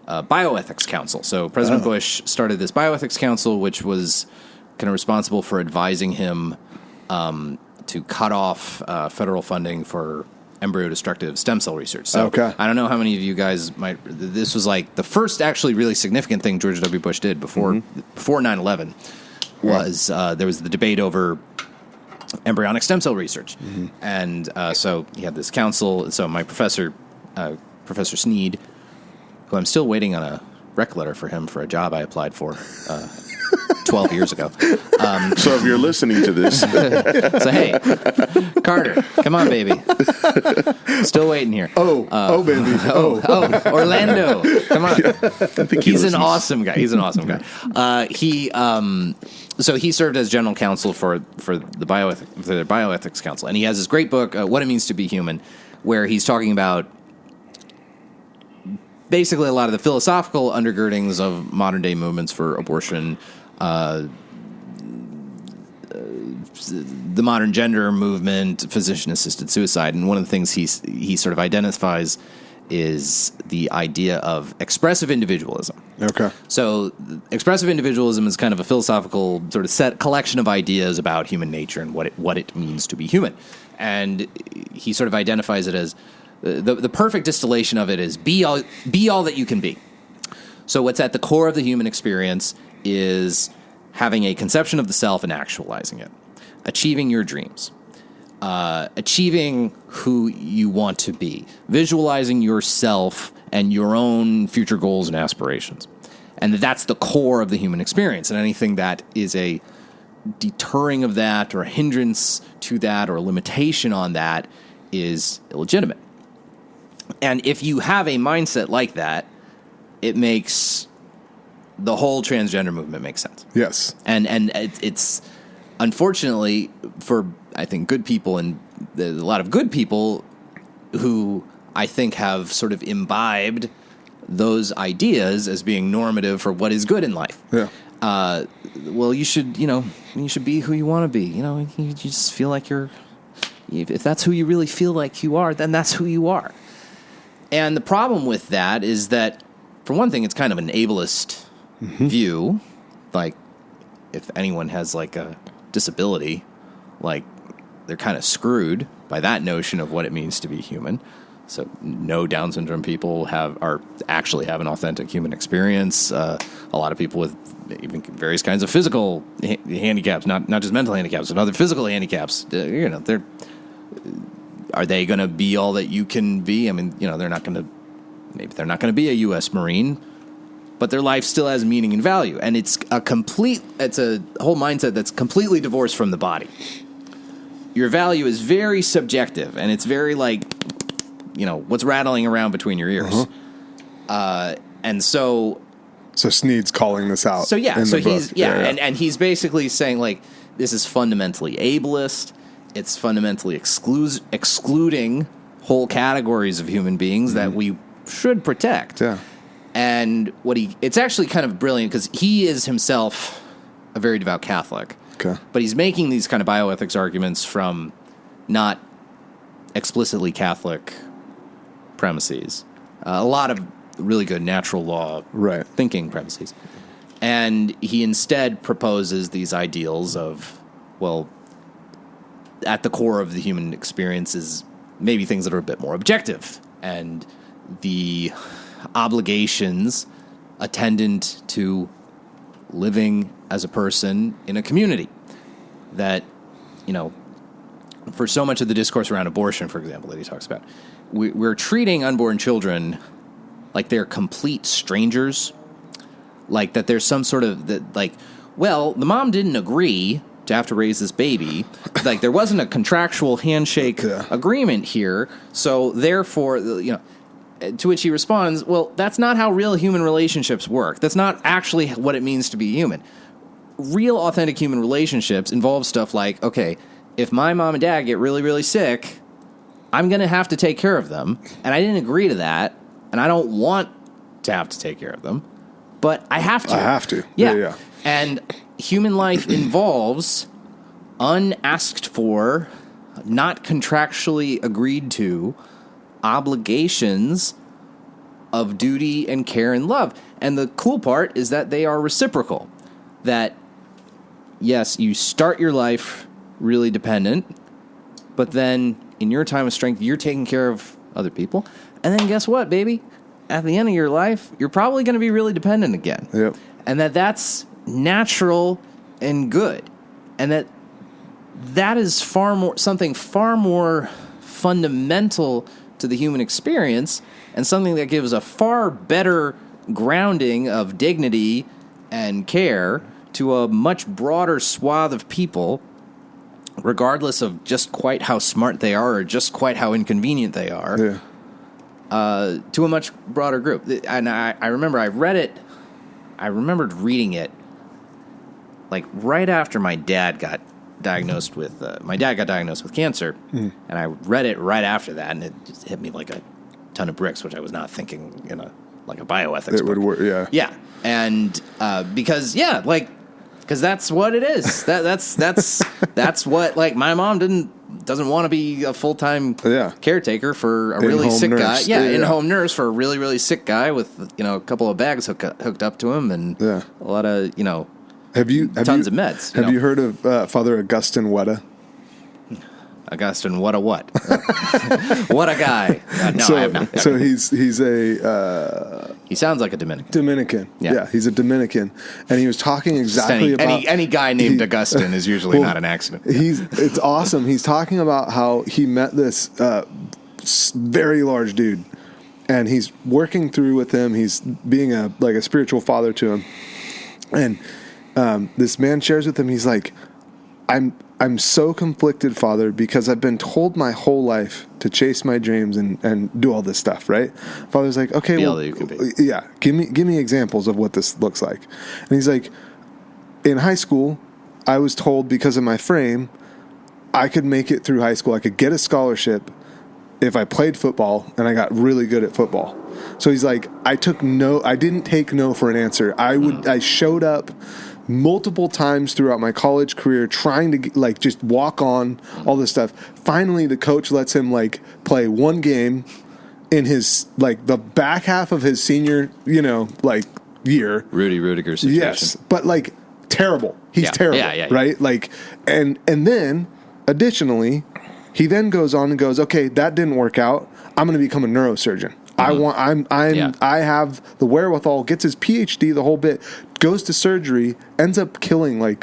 bioethics council. So President Bush started this bioethics council, which was kind of responsible for advising him to cut off federal funding for embryo-destructive stem cell research. So I don't know how many of you guys might. This was like the first actually really significant thing George W. Bush did before 9/11. Was there was the debate over embryonic stem cell research, and so he had this council. So my professor, Professor Sneed, who I'm still waiting on a rec letter for him for a job I applied for 12 years ago. So if you're listening to this, so hey, Carter, come on, baby, still waiting here. Baby. Orlando, come on. He's an listens. awesome guy. So he served as general counsel for the bioethics council, and he has this great book, What It Means to Be Human, where he's talking about basically a lot of the philosophical undergirdings of modern day movements for abortion, the modern gender movement, physician-assisted suicide, and one of the things he sort of identifies is the idea of expressive individualism. Okay. So expressive individualism is kind of a philosophical sort of collection of ideas about human nature and what it means to be human. And he sort of identifies it as the perfect distillation of it is be all that you can be. So what's at the core of the human experience is having a conception of the self and actualizing it, achieving your dreams, achieving who you want to be, visualizing yourself and your own future goals and aspirations. And that's the core of the human experience. And anything that is a deterring of that or a hindrance to that or a limitation on that is illegitimate. And if you have a mindset like that, it makes the whole transgender movement make sense. Yes. And it's unfortunately for, I think, good people, and a lot of good people who I think have sort of imbibed those ideas as being normative for what is good in life. Yeah. Well, you should be who you want to be. You just feel like if that's who you really feel like you are, then that's who you are. And the problem with that is that, for one thing, it's kind of an ableist view. Like, if anyone has like a disability, like they're kind of screwed by that notion of what it means to be human. So no Down syndrome people actually have an authentic human experience. A lot of people with even various kinds of physical handicaps, not just mental handicaps, but other physical handicaps. Are they going to be all that you can be? I mean, they're not going to be a U.S. Marine, but their life still has meaning and value. And it's a whole mindset that's completely divorced from the body. Your value is very subjective, and it's very like, what's rattling around between your ears. And so Sneed's calling this out. So yeah, in so the he's book. And he's basically saying like this is fundamentally ableist. It's fundamentally excluding whole categories of human beings that we should protect. Yeah. And it's actually kind of brilliant because he is himself a very devout Catholic. Okay. But he's making these kind of bioethics arguments from not explicitly Catholic premises. A lot of really good natural law thinking premises. And he instead proposes these ideals of, well, at the core of the human experience is maybe things that are a bit more objective, and the obligations attendant to living as a person in a community that, for so much of the discourse around abortion, for example, that he talks about, we're treating unborn children like they're complete strangers, like that there's some sort of, well, the mom didn't agree to have to raise this baby. Like, there wasn't a contractual handshake agreement here, so therefore, to which he responds, well, that's not how real human relationships work. That's not actually what it means to be human. Real, authentic human relationships involve stuff like, okay, if my mom and dad get really, really sick, I'm going to have to take care of them, and I didn't agree to that, and I don't want to have to take care of them, but I have to. I have to. Yeah. And human life involves unasked for, not contractually agreed to, obligations of duty and care and love. And the cool part is that they are reciprocal. That, yes, you start your life really dependent, but then in your time of strength, you're taking care of other people. And then guess what, baby? At the end of your life, you're probably going to be really dependent again. Yep. And that's natural and good. And that is something far more fundamental to the human experience, and something that gives a far better grounding of dignity and care to a much broader swath of people, regardless of just quite how smart they are or just quite how inconvenient they are, to a much broader group. And I remember I remembered reading it like right after my dad got diagnosed with cancer, and I read it right after that, and it just hit me like a ton of bricks, which I was not thinking in a bioethics book. Would work, yeah, and because that's what it is. That's what, like, my mom doesn't want to be a full-time caretaker for a really sick nurse. guy. In-home nurse for a really, really sick guy with a couple of bags hooked up to him, and a lot of tons of meds. Have you heard of Father Augustine Wetta? Augustine, what? What a guy! No, I have not. So he's a. He sounds like a Dominican. Dominican, yeah, he's a Dominican, and he was talking exactly about any guy named Augustine is usually not an accident. It's awesome. He's talking about how he met this very large dude, and he's working through with him. He's being a spiritual father to him, and this man shares with him. He's like, I'm so conflicted, Father, because I've been told my whole life to chase my dreams and do all this stuff, right? Father's like, okay, give me examples of what this looks like. And he's like, in high school, I was told because of my frame, I could make it through high school. I could get a scholarship if I played football, and I got really good at football. So he's like, I didn't take no for an answer. I showed up multiple times throughout my college career trying to just walk on all this stuff. Finally, the coach lets him play one game in his the back half of his senior year. Rudy Rudiger situation. Yes, but terrible. He's terrible, right? And then additionally, he then goes on and goes, okay, that didn't work out. I'm going to become a neurosurgeon. I have the wherewithal, gets his PhD, the whole bit, goes to surgery, ends up killing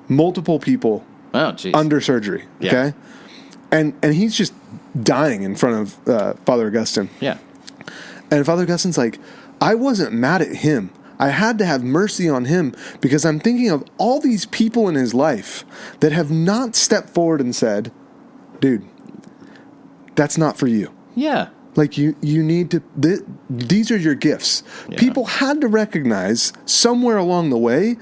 multiple people under surgery. Okay. And he's just dying in front of Father Augustine. Yeah. And Father Augustine's like, I wasn't mad at him. I had to have mercy on him because I'm thinking of all these people in his life that have not stepped forward and said, dude, that's not for you. Yeah. You need to, these are your gifts. Yeah. People had to recognize somewhere along the way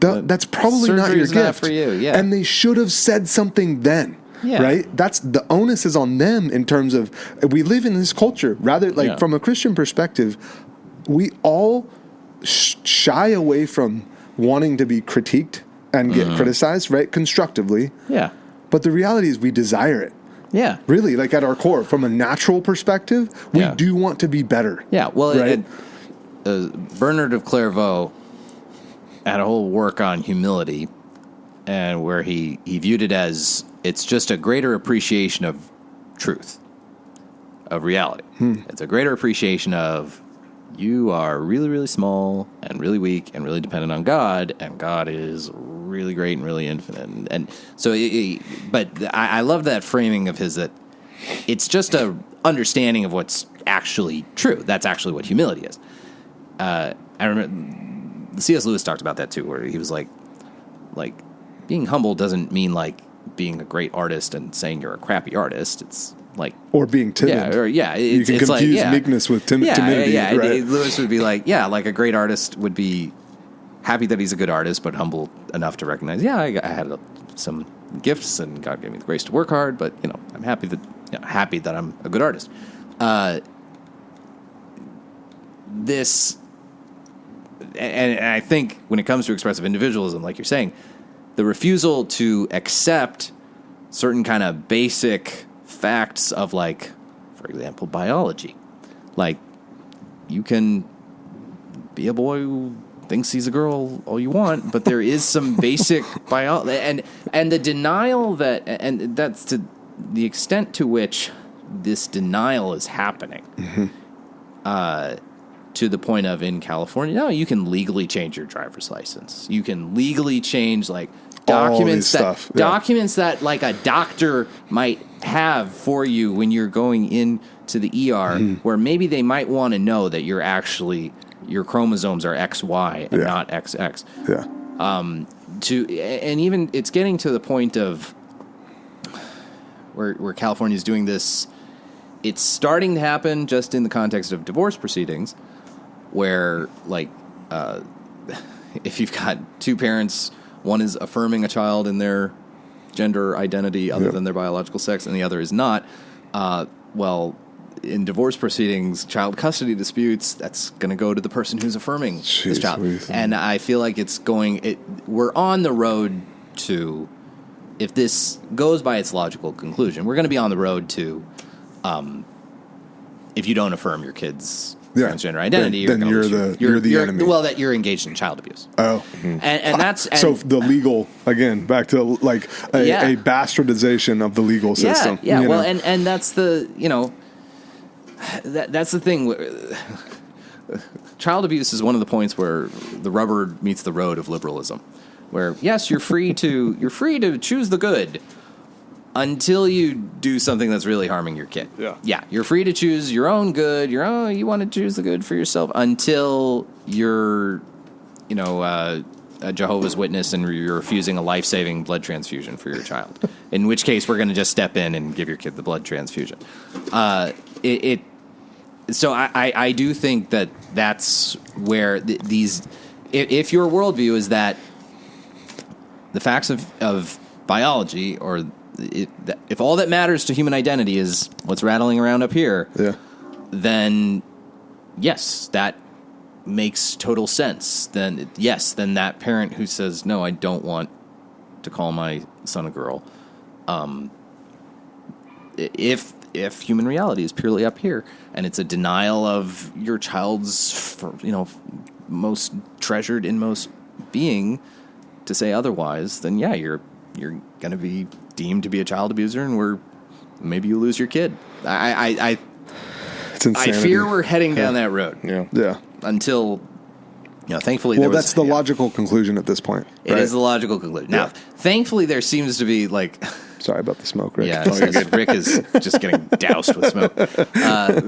that's probably not your gift. Not for you, yeah. And they should have said something then. Yeah. Right? That's the onus is on them in terms of, we live in this culture. Rather, from a Christian perspective, we all shy away from wanting to be critiqued and get criticized, right? Constructively. Yeah. But the reality is we desire it. Yeah. Really, like at our core, from a natural perspective, we do want to be better. Yeah. Well, right? Bernard of Clairvaux had a whole work on humility, and where he viewed it as it's just a greater appreciation of truth, of reality. It's a greater appreciation of you are really, really small and really weak and really dependent on God, and God is really great and really infinite. And so, but I love that framing of his, that it's just a understanding of what's actually true. That's actually what humility is. I remember C.S. Lewis talked about that too, where he was like being humble doesn't mean like being a great artist and saying you're a crappy artist. It's like, or being timid. You can confuse meekness with timidity. Yeah, right? Lewis would be like, like a great artist would be happy that he's a good artist, but humble enough to recognize, I had some gifts and God gave me the grace to work hard, but I'm happy that I'm a good artist. And I think when it comes to expressive individualism, like you're saying, the refusal to accept certain kind of basic facts of, like, for example, biology. Like, you can be a boy who thinks he's a girl all you want, but there is some basic biology, and the denial that, and that's to the extent to which this denial is happening. To the point of, in California, no, you can legally change your driver's license. You can legally change, like, documents documents that like a doctor might have for you when you're going into the ER, where maybe they might want to know that you're actually, your chromosomes are XY and not XX. And even it's getting to the point of where California is doing this. It's starting to happen just in the context of divorce proceedings, where, like, if you've got two parents, one is affirming a child in their gender identity other than their biological sex, and the other is not, well, in divorce proceedings, child custody disputes, that's going to go to the person who's affirming this child. And I feel like we're on the road to, if this goes by its logical conclusion, we're going to be on the road to, if you don't affirm your kid's transgender identity, then you're the enemy. Well, that you're engaged in child abuse. Oh, and that's so the legal, again, back to like a bastardization of the legal system. Yeah. Well, and that's the that's the thing. Child abuse is one of the points where the rubber meets the road of liberalism. Where yes, you're free to choose the good, until you do something that's really harming your kid. Yeah, you're free to choose your own good. You want to choose the good for yourself until you're, a Jehovah's Witness and you're refusing a life-saving blood transfusion for your child. In which case, we're going to just step in and give your kid the blood transfusion. So I do think that's where these. If your worldview is that the facts of biology, or if all that matters to human identity is what's rattling around up here, then yes, that makes total sense. Then that parent who says, no, I don't want to call my son a girl, if human reality is purely up here and it's a denial of your child's most treasured inmost being to say otherwise, then you're going to be deemed to be a child abuser, and maybe you lose your kid. I fear we're heading down that road. Yeah. Until, thankfully, that's the logical conclusion at this point. It is the logical conclusion. Now, thankfully, there seems to be like. Sorry about the smoke, Rick. Yeah, Rick is just getting doused with smoke.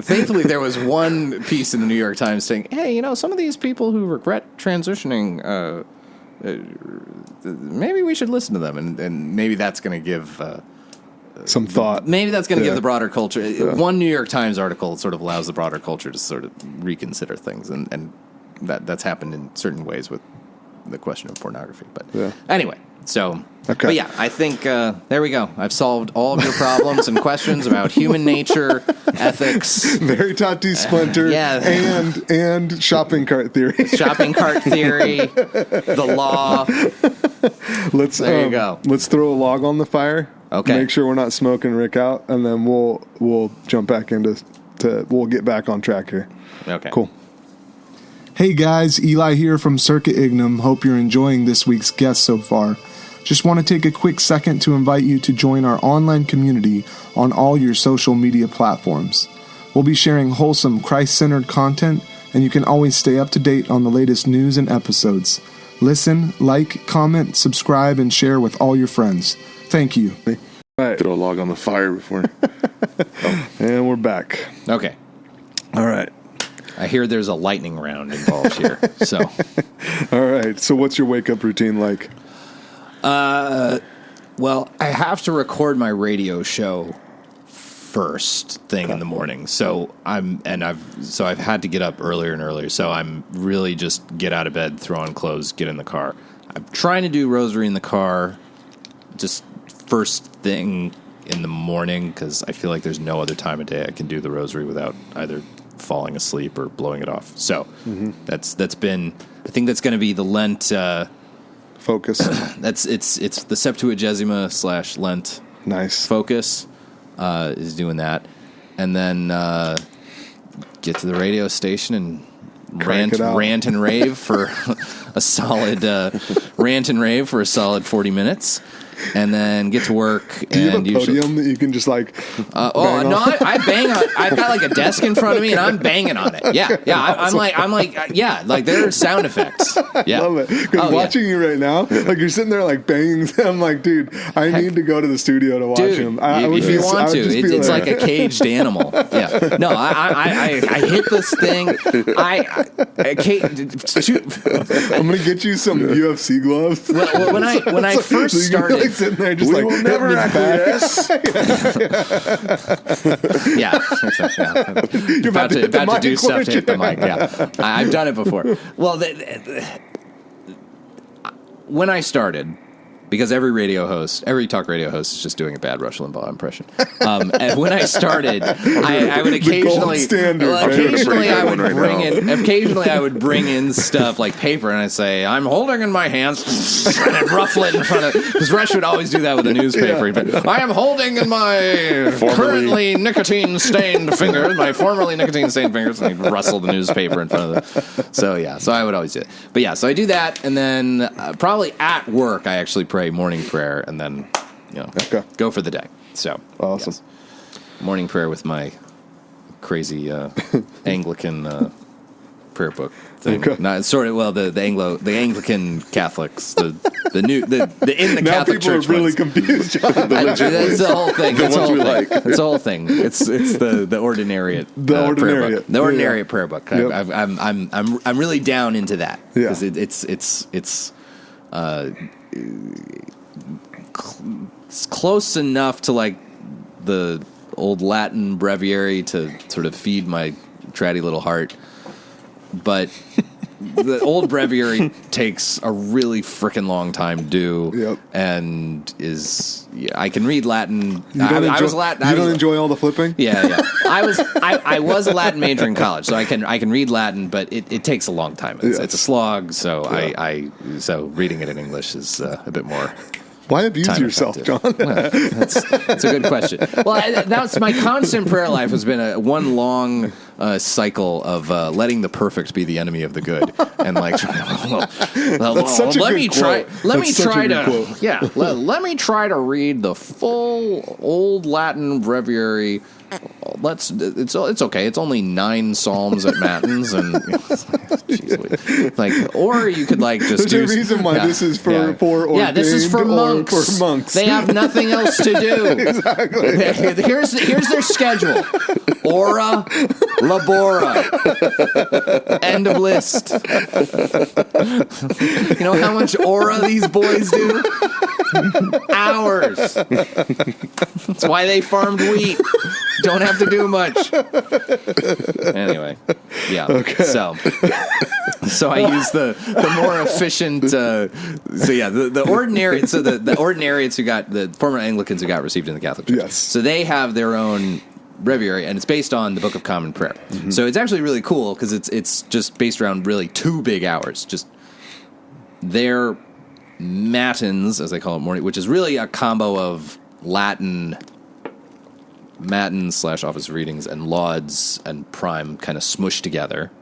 Thankfully, there was one piece in the New York Times saying, "Hey, some of these people who regret transitioning." Maybe we should listen to them, and maybe that's going to give some thought. Maybe that's going to give the broader culture. One New York Times article sort of allows the broader culture to sort of reconsider things, and that's happened in certain ways with the question of pornography. But anyway, so but I think there we go. I've solved all of your problems and questions about human nature, ethics, Veritatis Splinter, and shopping cart theory. Shopping cart theory, the law. There you go. Let's throw a log on the fire. Okay. Make sure we're not smoking Rick out, and then we'll jump back we'll get back on track here. Okay. Cool. Hey guys, Eli here from Circuit Ignum. Hope you're enjoying this week's guest so far. Just want to take a quick second to invite you to join our online community on all your social media platforms. We'll be sharing wholesome, Christ-centered content, and you can always stay up to date on the latest news and episodes. Listen, like, comment, subscribe, and share with all your friends. Thank you. Right. Throw a log on the fire before. And we're back. Okay. All right. I hear there's a lightning round involved here. So. All right. So what's your wake-up routine like? Well, I have to record my radio show first thing in the morning. So I've had to get up earlier and earlier. So I'm really just get out of bed, throw on clothes, get in the car. I'm trying to do rosary in the car just first thing in the morning because I feel like there's no other time of day I can do the rosary without either falling asleep or blowing it off. So that's been, I think that's going to be the Lent focus. It's the Septuagesima / Lent nice focus is doing that, and then get to the radio station and rant and rave for a solid 40 minutes. And then get to work. Do you have a podium that you can just like? I bang on. I've got like a desk in front of me, and I'm banging on it. Yeah. I'm like, like there are sound effects. Yeah, love it. Because watching you right now, like you're sitting there like banging. I'm like, dude, I need to go to the studio to watch him. If you want to, it's like a caged animal. Yeah. No, I hit this thing. I'm gonna get you some UFC gloves. Well, when I first started. Sitting there just we will never acquiesce. Yeah. You're about to do stuff to hit the mic. Yeah. I've done it before. Well, when I started, because every talk radio host is just doing a bad Rush Limbaugh impression. And when I started, I would occasionally I would bring in stuff like paper, and I'd say, "I'm holding in my hands," and I'd ruffle it in front of, because Rush would always do that with a newspaper. But I am holding in my formerly nicotine-stained fingers, and he'd rustle the newspaper in front of them. So I would always do it. But so I do that, and then probably at work I actually pray morning prayer, and then go for the day. So awesome. Yes. Morning prayer with my crazy Anglican prayer book thing. Okay. Not sort of the Anglican Catholics, the in the now Catholic people Church are really ones. confused. That's the whole thing. The ones we like. It's the whole thing. It's the ordinariate prayer book. The ordinariate prayer book. Yep. I'm really down into that because it's close enough to like the old Latin breviary to sort of feed my tratty little heart, but the old breviary takes a really freaking long time to do, and I can read Latin. You don't enjoy all the flipping? Yeah. I was a Latin major in college, so I can read Latin, but it takes a long time. It's a slog, so so reading it in English is a bit more. Why abuse yourself, John? Well, that's a good question. Well, that's my constant prayer life has been one long cycle of letting the perfect be the enemy of the good, and like, let me try to read the full old Latin breviary. It's okay. It's only 9 psalms at matins, and or you could just. There's a reason why this is for ordained. This is for monks. For monks. They have nothing else to do. Exactly. Here's their schedule: ora, labora. End of list. You know how much ora these boys do? Hours. That's why they farmed wheat. Don't have to do much. Anyway, yeah. Okay. So I use the more efficient. The ordinary. So the ordinariates who got the former Anglicans who got received in the Catholic Church. Yes. So they have their own breviary, and it's based on the Book of Common Prayer. Mm-hmm. So it's actually really cool because it's just based around really 2 big hours. Just their matins, as they call it, morning, which is really a combo of Latin Matins/office readings and lauds and prime kind of smushed together,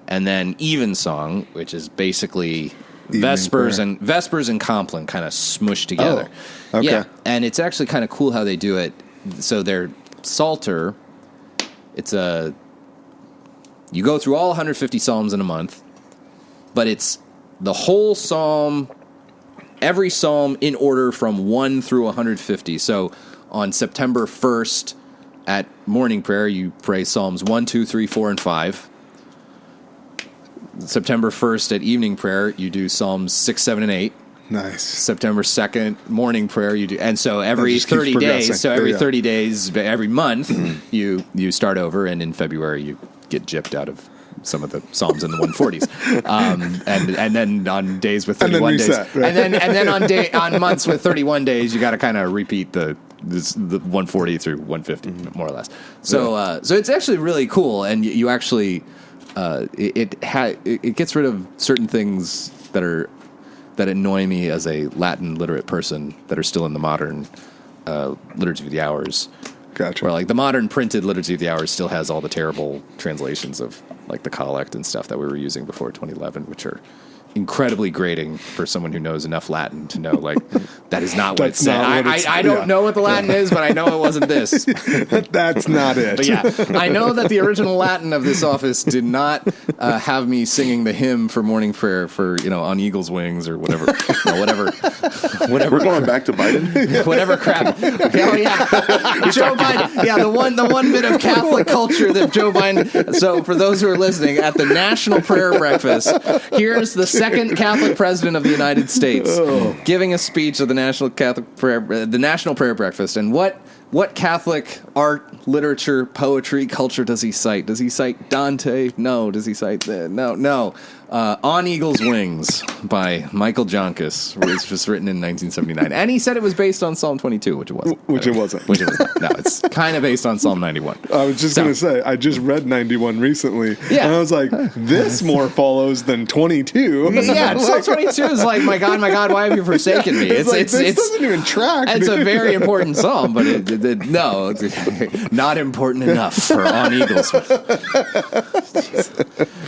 and then evensong, which is basically Vespers and Compline kind of smushed together. Oh, okay. Yeah, and it's actually kind of cool how they do it. So their Psalter, you go through all 150 psalms in a month, but it's the whole psalm, every psalm in order from 1 through 150. So on September 1st at morning prayer, you pray Psalms 1, 2, 3, 4, and 5. September 1st at evening prayer, you do Psalms 6, 7, and 8. Nice. September 2nd, morning prayer, you do. And so every 30 days, every month, you start over, and in February, you get gypped out of some of the Psalms in the 140s. And then on days with 31 days. Right? And then on months with 31 days, you got to kind of repeat the 140 through 150, more or less. So so it's actually really cool, and you actually it gets rid of certain things that annoy me as a Latin literate person that are still in the modern Liturgy of the Hours. Gotcha. Where like the modern printed Liturgy of the Hours still has all the terrible translations of like the collect and stuff that we were using before 2011, which are incredibly grating for someone who knows enough Latin to know, like, that is not what it said. I don't know what the Latin is, but I know it wasn't this. That's not it. But yeah, I know that the original Latin of this office did not have me singing the hymn for morning prayer for, On Eagle's Wings or whatever. Whatever. We're going back to Biden? Whatever crap. Oh, yeah. Joe Biden. Yeah, the one bit of Catholic culture that Joe Biden. So for those who are listening, at the National Prayer Breakfast, here's the second Catholic president of the United States giving a speech at the National Prayer Breakfast. And what Catholic art, literature, poetry, culture does he cite? Does he cite Dante? No. Does he cite no? On Eagle's Wings by Michael Jonkis, which was written in 1979. And he said it was based on Psalm 22, which it wasn't. Which it wasn't. No, it's kind of based on Psalm 91. I was just going to say, I just read 91 recently, and I was like, this more follows than 22. Yeah, Psalm 22 is like, my God, why have you forsaken me? This doesn't even track. It's a very important psalm, but no, not important enough for On Eagle's Wings.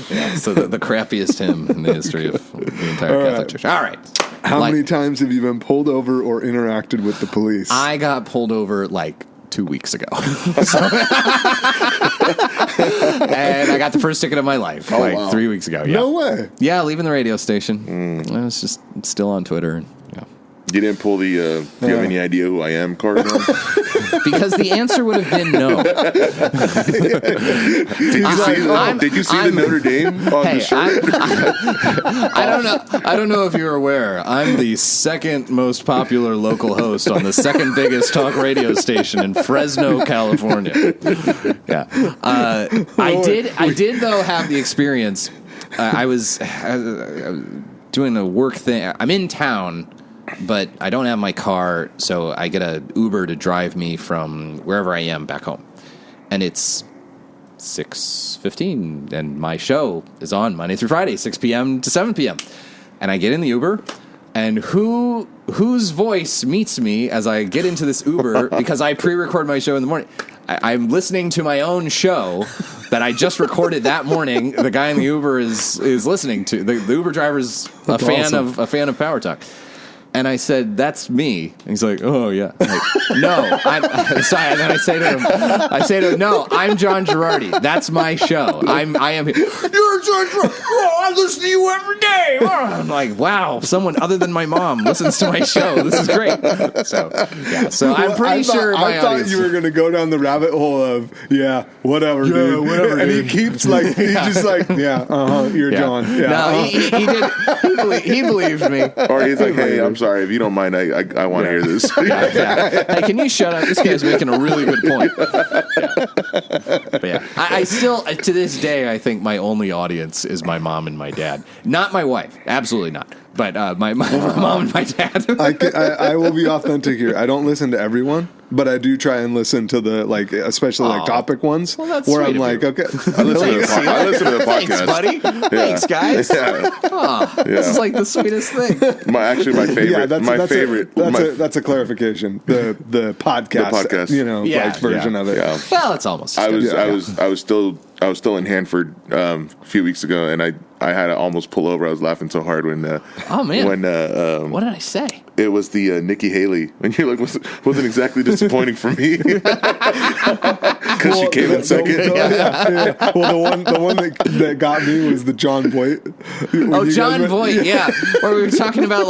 Yeah, so the crappiest hymn in the history of the entire Catholic Church. All right. How many times have you been pulled over or interacted with the police? I got pulled over like 2 weeks ago. And I got the first ticket of my life 3 weeks ago. Yeah. No way. Yeah, leaving the radio station. I was just still on Twitter. Yeah. You didn't pull the, do you have any idea who I am card on? Because the answer would have been no. Did you see the Notre Dame on the shirt? I don't know if you're aware. I'm the second most popular local host on the second biggest talk radio station in Fresno, California. Yeah. I did though have the experience. I was doing a work thing. I'm in town, but I don't have my car, so I get a Uber to drive me from wherever I am back home. And it's 6:15, and my show is on Monday through Friday, 6 p.m. to 7 p.m. And I get in the Uber, and whose voice meets me as I get into this Uber, because I pre-record my show in the morning. I'm listening to my own show that I just recorded that morning. The guy in the Uber is listening to. The Uber driver's a fan of Power Talk. And I said, "That's me." And he's like, "Oh yeah." I'm like, "No, I'm sorry." And then I say to him, "No, I'm John Girardi. That's my show. I am here." "You're John Girardi. Oh, I listen to you every day." I'm like, "Wow, someone other than my mom listens to my show. This is great." So yeah, I'm pretty sure I thought you were going to go down the rabbit hole of whatever, dude. Whatever. And he keeps like just like you're John. Yeah. No, he did. He believed me. Or he's like, "Hey, I'm sorry, if you don't mind, I want to hear this." Yeah. Hey, can you shut up? This guy's making a really good point. But yeah, I still, to this day, I think my only audience is my mom and my dad. Not my wife. Absolutely not. But my mom and my dad. I will be authentic here. I don't listen to everyone, but I do try and listen to the especially topic ones where I'm like, okay. I listen to the podcast. Thanks, buddy. Yeah. Thanks, guys. Yeah. This is like the sweetest thing. My favorite. Yeah, that's favorite. That's a clarification. The podcast. Version of it. Yeah. Well, it's almost. I was still in Hanford a few weeks ago, and I had to almost pull over. I was laughing so hard when. Oh man! What did I say? It was the Nikki Haley, and you're like, wasn't exactly disappointing for me because she came in second. Well, the one that got me was the John Voight. John Voight, yeah, where we were talking about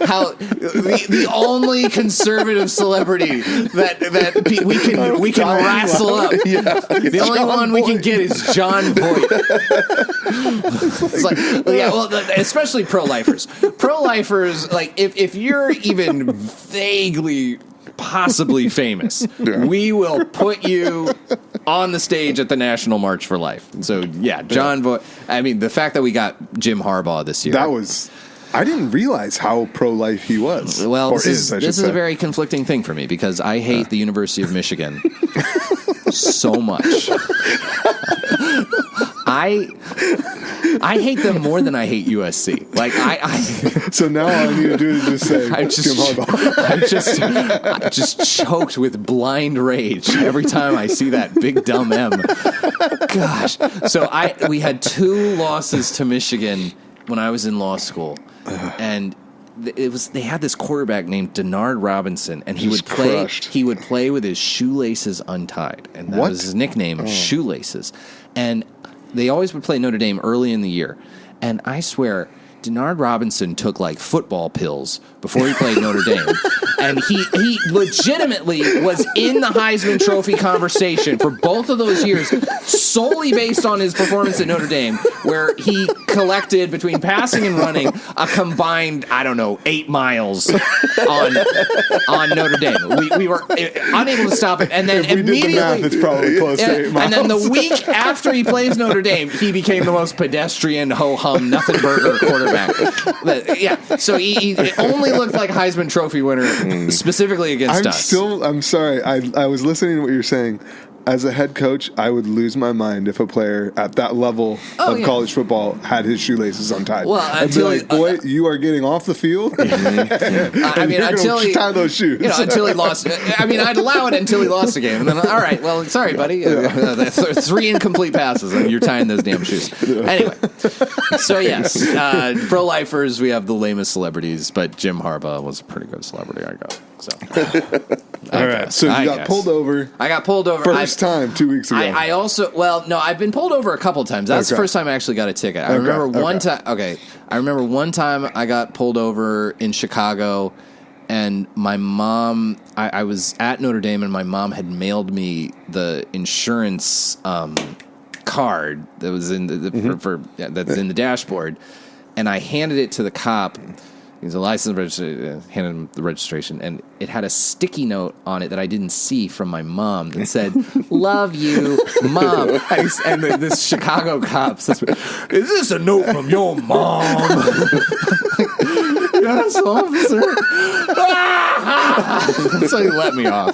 how the only conservative celebrity that we can wrestle up. Yeah, the only one we can get is John Voight. It's like, especially pro-lifers. Pro-lifers, if you're even vaguely possibly famous, we will put you on the stage at the National March for Life. So John Voight. I mean, the fact that we got Jim Harbaugh this year. I didn't realize how pro-life he was. Well, this is a very conflicting thing for me because I hate the University of Michigan so much. I hate them more than I hate USC. So now all I need to do is just say Jim Harbaugh. I'm just choked with blind rage every time I see that big dumb M. Gosh. So we had 2 losses to Michigan when I was in law school, and they had this quarterback named Denard Robinson, and he would play with his shoelaces untied, and that was his nickname, Shoelaces. And they always would play Notre Dame early in the year, and I swear Denard Robinson took football pills before he played Notre Dame, and he legitimately was in the Heisman Trophy conversation for both of those years solely based on his performance at Notre Dame, where he collected between passing and running a combined 8 miles on Notre Dame. We were unable to stop it, and then if we immediately did the math, it's probably close to 8 miles. And then the week after he plays Notre Dame, he became the most pedestrian, ho-hum, nothing burger quarterback. So he only looked like Heisman Trophy winner specifically against us. I'm sorry. I was listening to what you're saying. As a head coach, I would lose my mind if a player at that level of college football had his shoelaces untied. Well, I'd be like, boy, you are getting off the field. Until he tie those shoes. Until he lost. I'd allow it until he lost the game, and then all right, well, sorry, buddy. 3 incomplete passes, and you're tying those damn shoes. Anyway, so yes, pro-lifers, we have the lamest celebrities, but Jim Harbaugh was a pretty good celebrity. I go. So, all right. So you got pulled over. I got pulled over. First time 2 weeks ago. I also, I've been pulled over a couple times. That's the first time I actually got a ticket. I remember one time. Okay, I remember one time I got pulled over in Chicago, and my mom. I was at Notre Dame, and my mom had mailed me the insurance card that was in that's in the dashboard, and I handed it to the cop. He's a license registration, handed him the registration, and it had a sticky note on it that I didn't see from my mom that said, "Love you, Mom." And this Chicago cop says, "Is this a note from your mom?" Yes, officer. So he let me off.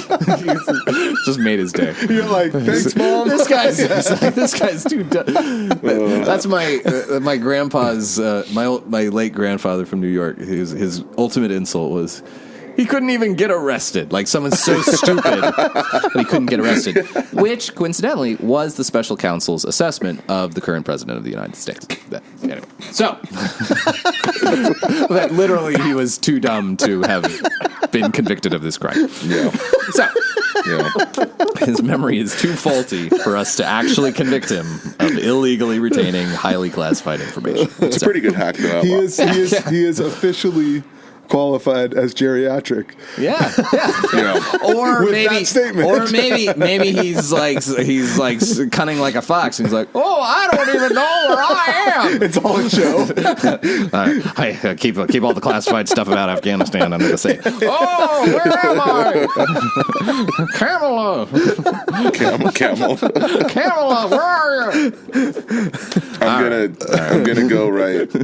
Just made his day. You're like, thanks, Mom. This guy's too dumb. That's my grandpa's, my late grandfather from New York. His ultimate insult was, he couldn't even get arrested. Like, someone's so stupid that he couldn't get arrested. Which, coincidentally, was the special counsel's assessment of the current president of the United States. Anyway. So, that literally he was too dumb to have been convicted of this crime. Yeah. So, his memory is too faulty for us to actually convict him of illegally retaining highly classified information. It's a pretty good hack, though. He is officially qualified as geriatric. Yeah. Or With maybe, that statement. or maybe he's like cunning like a fox, and he's like, oh, I don't even know where I am. It's all a show. I keep all the classified stuff about Afghanistan under the sea. Oh, where am I? Camelot, where are you? I'm gonna go write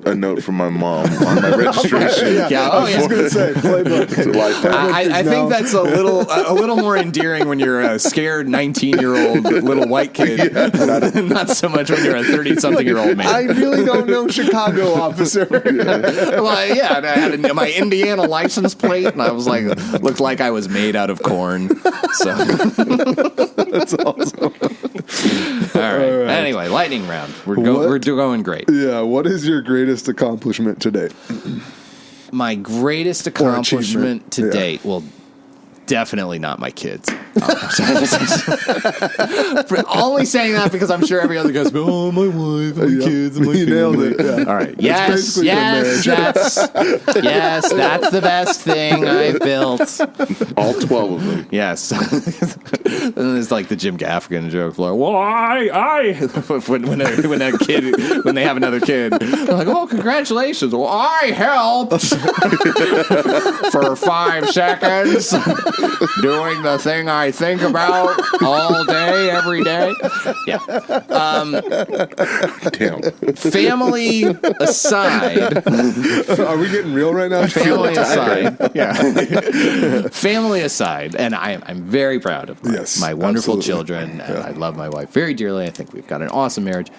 a note from my mom on my registration. I was going to say playbook. I think that's a little more endearing when you're a scared 19-year-old little white kid, not so much when you're a 30-something-year-old man. I really don't know Chicago, officer. Well, I had my Indiana license plate, and I was like, looked like I was made out of corn. So That's awesome. All right. Anyway, lightning round. We're going great. Yeah. What is your greatest accomplishment to date? My greatest accomplishment to date, well, definitely not my kids. Only saying that because I'm sure every other guy's going, oh, my wife, my kids, my You nailed family. it. Yeah. All right. Yes, that's the best thing I've built. All 12 of them. Yes. And then there's like the Jim Gaffigan joke, like, well, when they have another kid, they're like, oh, congratulations. Well, I helped for 5 seconds doing the thing I think about all day, every day. Yeah. Damn. Family aside. Are we getting real right now? Family aside. Yeah. Family aside. And I'm very proud of my wonderful children. And I love my wife very dearly. I think we've got an awesome marriage.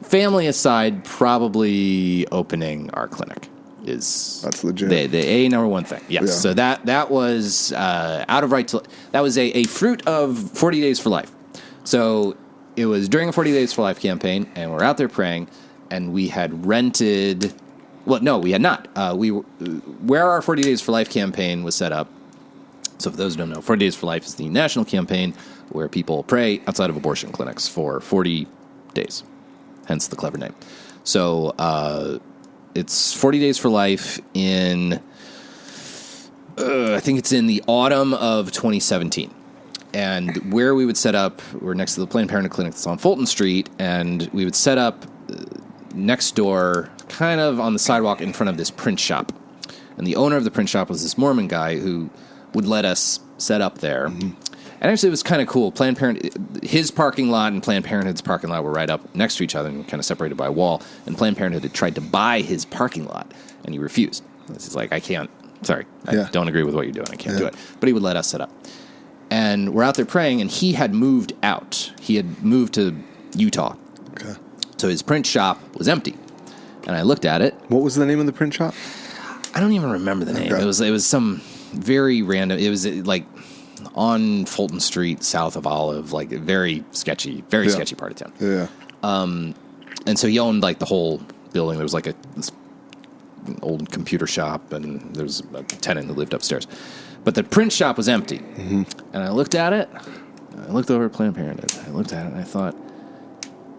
Family aside, probably opening our clinic that's legit. The number one thing. Yes. Yeah. So that was out of right to that was a fruit of 40 Days for Life. So it was during a 40 Days for Life campaign, and we're out there praying, and we had rented. Well, no, we had not. Where our 40 Days for Life campaign was set up. So for those who don't know, 40 Days for Life is the national campaign where people pray outside of abortion clinics for 40 days. Hence the clever name. So it's 40 Days for Life in, I think it's in the autumn of 2017. And where we would set up, we're next to the Planned Parenthood clinic that's on Fulton Street, and we would set up next door, kind of on the sidewalk in front of this print shop. And the owner of the print shop was this Mormon guy who would let us set up there. Mm-hmm. And actually, it was kind of cool. Planned Parenthood, his parking lot and Planned Parenthood's parking lot were right up next to each other and kind of separated by a wall. And Planned Parenthood had tried to buy his parking lot, and he refused. He's like, I can't. Sorry, I don't agree with what you're doing. I can't do it. But he would let us set up. And we're out there praying, and he had moved out. He had moved to Utah. Okay. So his print shop was empty. And I looked at it. What was the name of the print shop? I don't even remember the name. Okay. It was some very random. It was like on Fulton Street, south of Olive, like very sketchy part of town. Yeah. And so he owned like the whole building. There was like this old computer shop, and there was a tenant who lived upstairs. But the print shop was empty. Mm-hmm. And I looked at it. I looked over at Planned Parenthood. I looked at it, and I thought,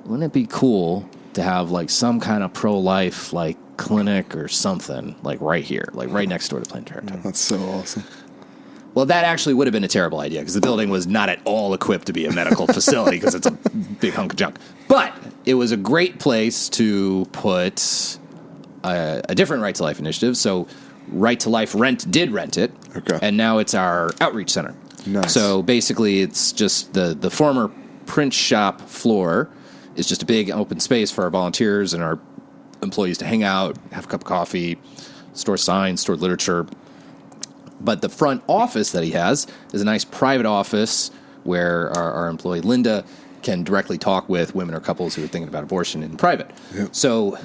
wouldn't it be cool to have like some kind of pro-life like clinic or something like right here, like right next door to Planned Parenthood? That's so awesome. Well, that actually would have been a terrible idea because the building was not at all equipped to be a medical facility because it's a big hunk of junk. But it was a great place to put a different Right to Life initiative. So Right to Life rent it. Okay. And now it's our outreach center. Nice. So basically it's just the former print shop floor is just a big open space for our volunteers and our employees to hang out, have a cup of coffee, store signs, store literature. But the front office that he has is a nice private office where our employee Linda can directly talk with women or couples who are thinking about abortion in private. Yep. So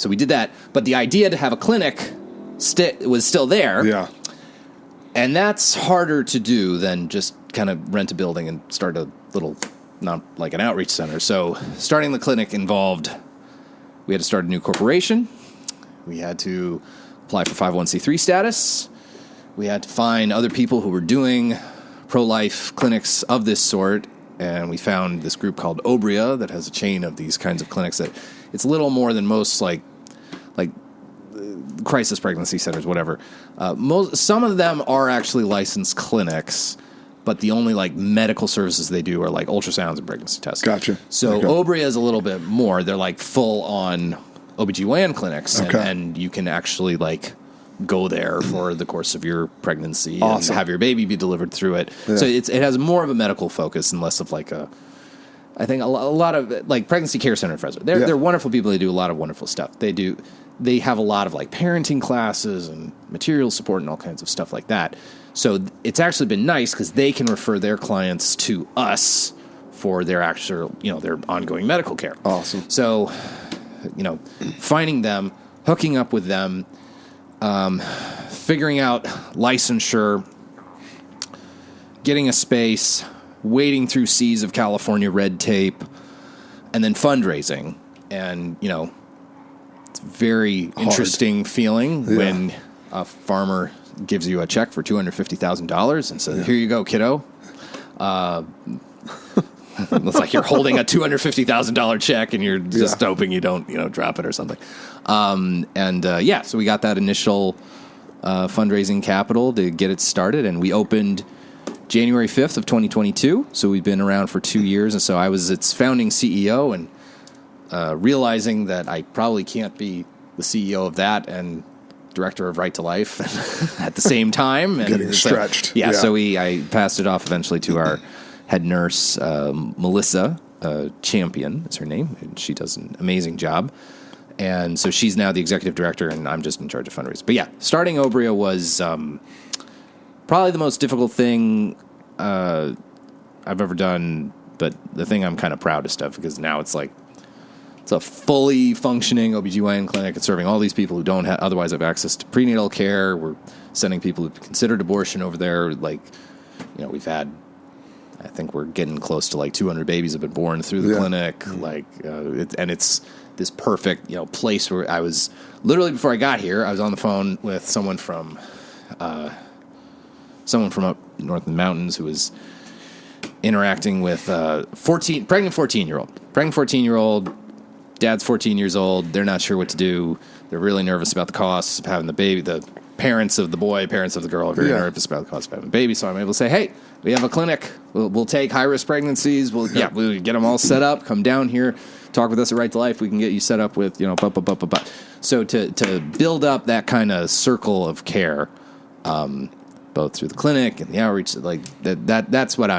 we did that. But the idea to have a clinic was still there. Yeah. And that's harder to do than just kind of rent a building and start a little, not like an outreach center. So starting the clinic involved, we had to start a new corporation. We had to apply for 501c3 status. We had to find other people who were doing pro-life clinics of this sort, and we found this group called Obria that has a chain of these kinds of clinics that it's a little more than most like crisis pregnancy centers, whatever. Some of them are actually licensed clinics, but the only like medical services they do are like ultrasounds and pregnancy tests. Gotcha. So Obria is a little bit more. They're like full on OBGYN clinics, and you can actually like go there for the course of your pregnancy and have your baby be delivered through it. Yeah. So it has more of a medical focus and less of like I think a lot of like Pregnancy Care Center in Fresno. They're wonderful people. They do a lot of wonderful stuff. They have a lot of like parenting classes and material support and all kinds of stuff like that. So it's actually been nice because they can refer their clients to us for their actual, their ongoing medical care. Awesome. So, finding them, hooking up with them, figuring out licensure, getting a space, wading through seas of California red tape, and then fundraising. And, it's a very interesting feeling when a farmer gives you a check for $250,000 and says, here you go, kiddo. It's like you're holding a $250,000 check and you're just hoping you don't, drop it or something. So we got that initial fundraising capital to get it started, and we opened January 5th of 2022. So we've been around for 2 years, and so I was its founding CEO, and realizing that I probably can't be the CEO of that and director of Right to Life at the same time. And getting stretched. So I passed it off eventually to our head nurse, Melissa Champion is her name, and she does an amazing job. And so she's now the executive director, and I'm just in charge of fundraising. But starting Obria was probably the most difficult thing I've ever done, but the thing I'm kind of proudest of, because now it's like it's a fully functioning OBGYN clinic. It's serving all these people who don't otherwise have access to prenatal care. We're sending people who've considered abortion over there. Like, we've had, I think we're getting close to like 200 babies have been born through the clinic. Like, it's this perfect, place where I was literally, before I got here, I was on the phone with someone from up north in the mountains who was interacting with pregnant 14-year-old. Dad's 14 years old. They're not sure what to do. They're really nervous about the costs of having the baby. The parents of the boy, parents of the girl are very nervous about the cost of having a baby. So I'm able to say, hey, we have a clinic. We'll take high-risk pregnancies. We'll get them all set up. Come down here. Talk with us at Right to Life. We can get you set up with, So to build up that kind of circle of care, both through the clinic and the outreach, like that's what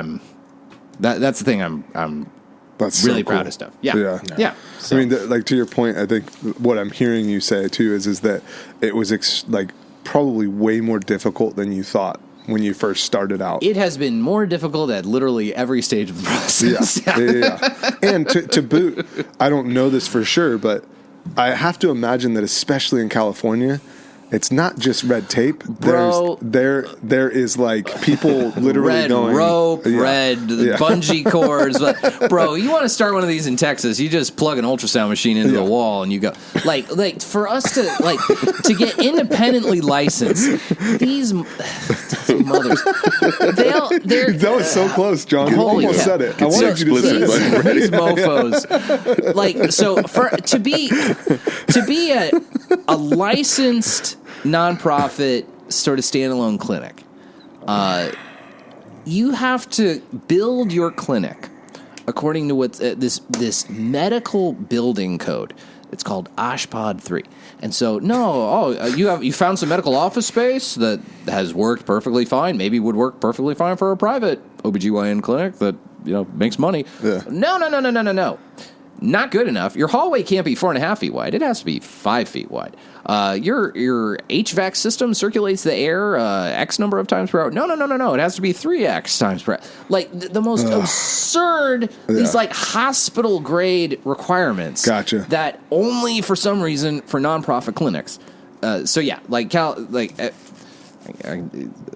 that's the thing I'm That's really so cool. proudest of. Yeah. So. I mean, to your point, I think what I'm hearing you say too is that it was probably way more difficult than you thought when you first started out. It has been more difficult at literally every stage of the process. Yeah. And to boot, I don't know this for sure, but I have to imagine that especially in California, it's not just red tape. Bro, there is like people literally red going rope, red bungee cords. Bro, you want to start one of these in Texas? You just plug an ultrasound machine into the wall and you go. Like for us to get independently licensed, these mothers, that was so close, John. You almost said it. I wanted you to say it. These mofos, to be a licensed nonprofit sort of standalone clinic, you have to build your clinic according to what this medical building code. It's called OSHPD 3. And so, you found some medical office space that has worked perfectly fine, maybe would work perfectly fine for a private OBGYN clinic that, makes money. Yeah. No. Not good enough. Your hallway can't be 4.5 feet wide. It has to be 5 feet wide. Your HVAC system circulates the air X number of times per hour. No. It has to be 3X times per hour. Like the most absurd, these like hospital grade requirements. Gotcha. That only for some reason for nonprofit clinics. I'm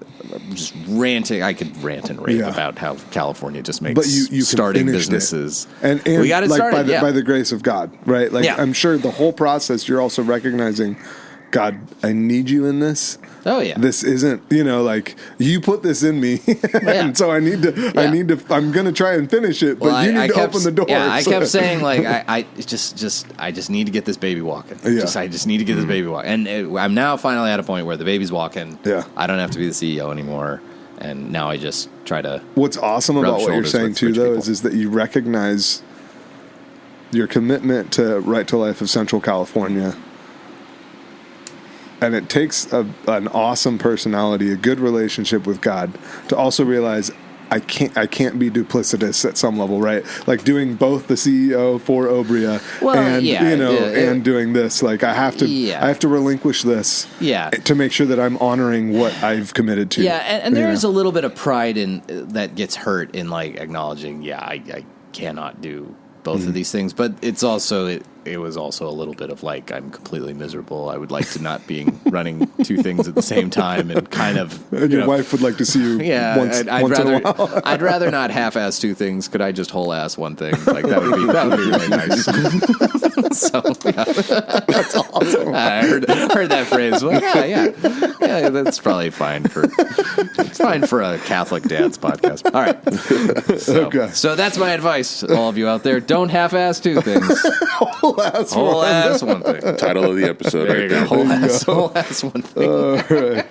just ranting. I could rant and rave about how California just makes you starting businesses. And we got it started by the grace of God, right? I'm sure the whole process, you're also recognizing God, I need you in this. Oh yeah. This isn't, like you put this in me, and so I need to. I'm going to try and finish it, but you need to open the door. Yeah, I kept saying like I just need to get this baby walking. Yeah. I just need to get this baby walking, and I'm now finally at a point where the baby's walking. Yeah. I don't have to be the CEO anymore, and now I just try to. What's awesome about what you're saying too, though, is that you recognize your commitment to Right to Life of Central California. And it takes an awesome personality, a good relationship with God, to also realize I can't be duplicitous at some level, right? Like doing both the CEO for Obria and doing this. Like I have to relinquish this to make sure that I'm honoring what I've committed to. Yeah, and there is a little bit of pride in that gets hurt in like acknowledging, I cannot do both of these things, but it's also it was also a little bit of like I'm completely miserable. I would like to not be running two things at the same time, and kind of. And your wife would like to see you. Once in a while. I'd rather not half-ass two things. Could I just whole-ass one thing? Like that would be really nice. So that's awesome. I heard that phrase. Well, yeah. That's probably fine for a Catholic dad's podcast. All right. So that's my advice, all of you out there. Don't half-ass two things. Whole ass one thing. Title of the episode. There you go. Whole ass one thing. All right.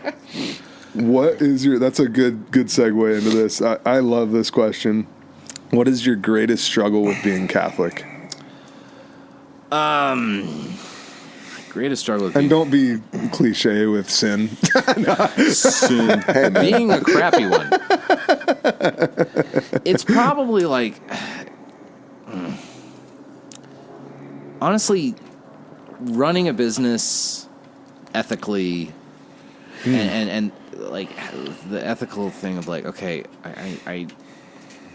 What is that's a good segue into this. I love this question. What is your greatest struggle with being Catholic? Greatest struggle with and don't be cliche with sin. Sin. Being a crappy one. It's probably like honestly, running a business ethically and like the ethical thing of like, okay, I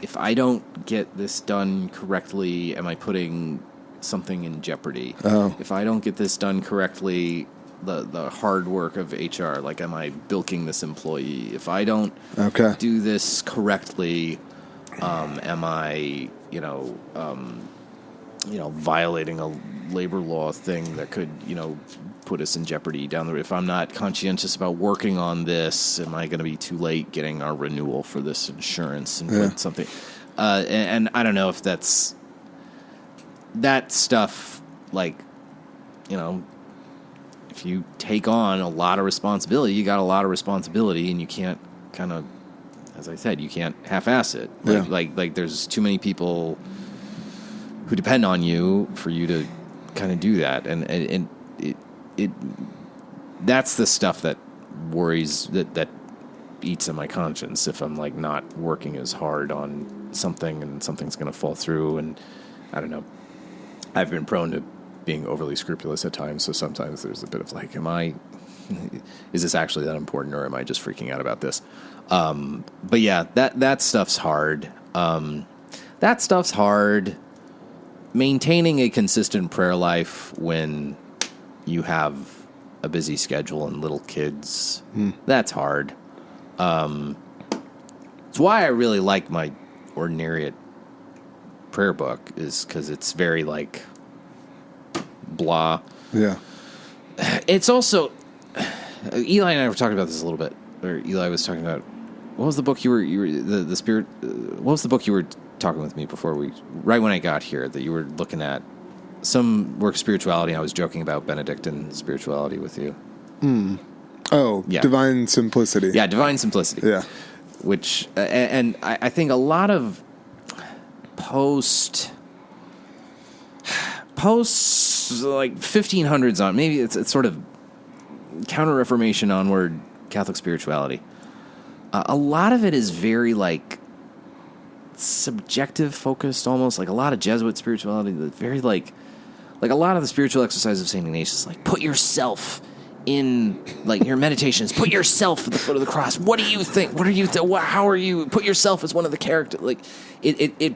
if I don't get this done correctly, am I putting something in jeopardy? Oh. If I don't get this done correctly, the hard work of HR, like, am I bilking this employee? If I don't do this correctly, am I, violating a labor law thing that could, put us in jeopardy down the road? If I'm not conscientious about working on this, am I going to be too late getting our renewal for this insurance and put something? And I don't know if that's that stuff, like, if you take on a lot of responsibility, you got a lot of responsibility, and you can't kind of, as I said, you can't half-ass it. Like there's too many people who depend on you for you to kind of do that, and it that's the stuff that worries, that eats at my conscience if I'm like not working as hard on something and something's going to fall through. And I don't know, I've been prone to being overly scrupulous at times, so sometimes there's a bit of like, is this actually that important, or am I just freaking out about this? But yeah, that stuff's hard. That stuff's hard. Maintaining a consistent prayer life when you have a busy schedule and little kids, that's hard. It's why I really like my Ordinariate prayer book, is because it's very like blah. Yeah. It's also, Eli and I were talking about this a little bit, or Eli was talking about, what was the book you were the spirit, what was the book you were talking with me before right when I got here, that you were looking at some work spirituality. I was joking about Benedictine spirituality with you. Oh, yeah. Divine Simplicity. Yeah, Divine Simplicity. Yeah. Which, and I think a lot of post like 1500s on, maybe it's sort of Counter-Reformation onward Catholic spirituality. A lot of it is very like subjective focused, almost like a lot of Jesuit spirituality. Very like a lot of the spiritual exercises of St. Ignatius, like put yourself in, like your meditations, put yourself at the foot of the cross. What do you think? What are you? How are you? Put yourself as one of the characters. Like it.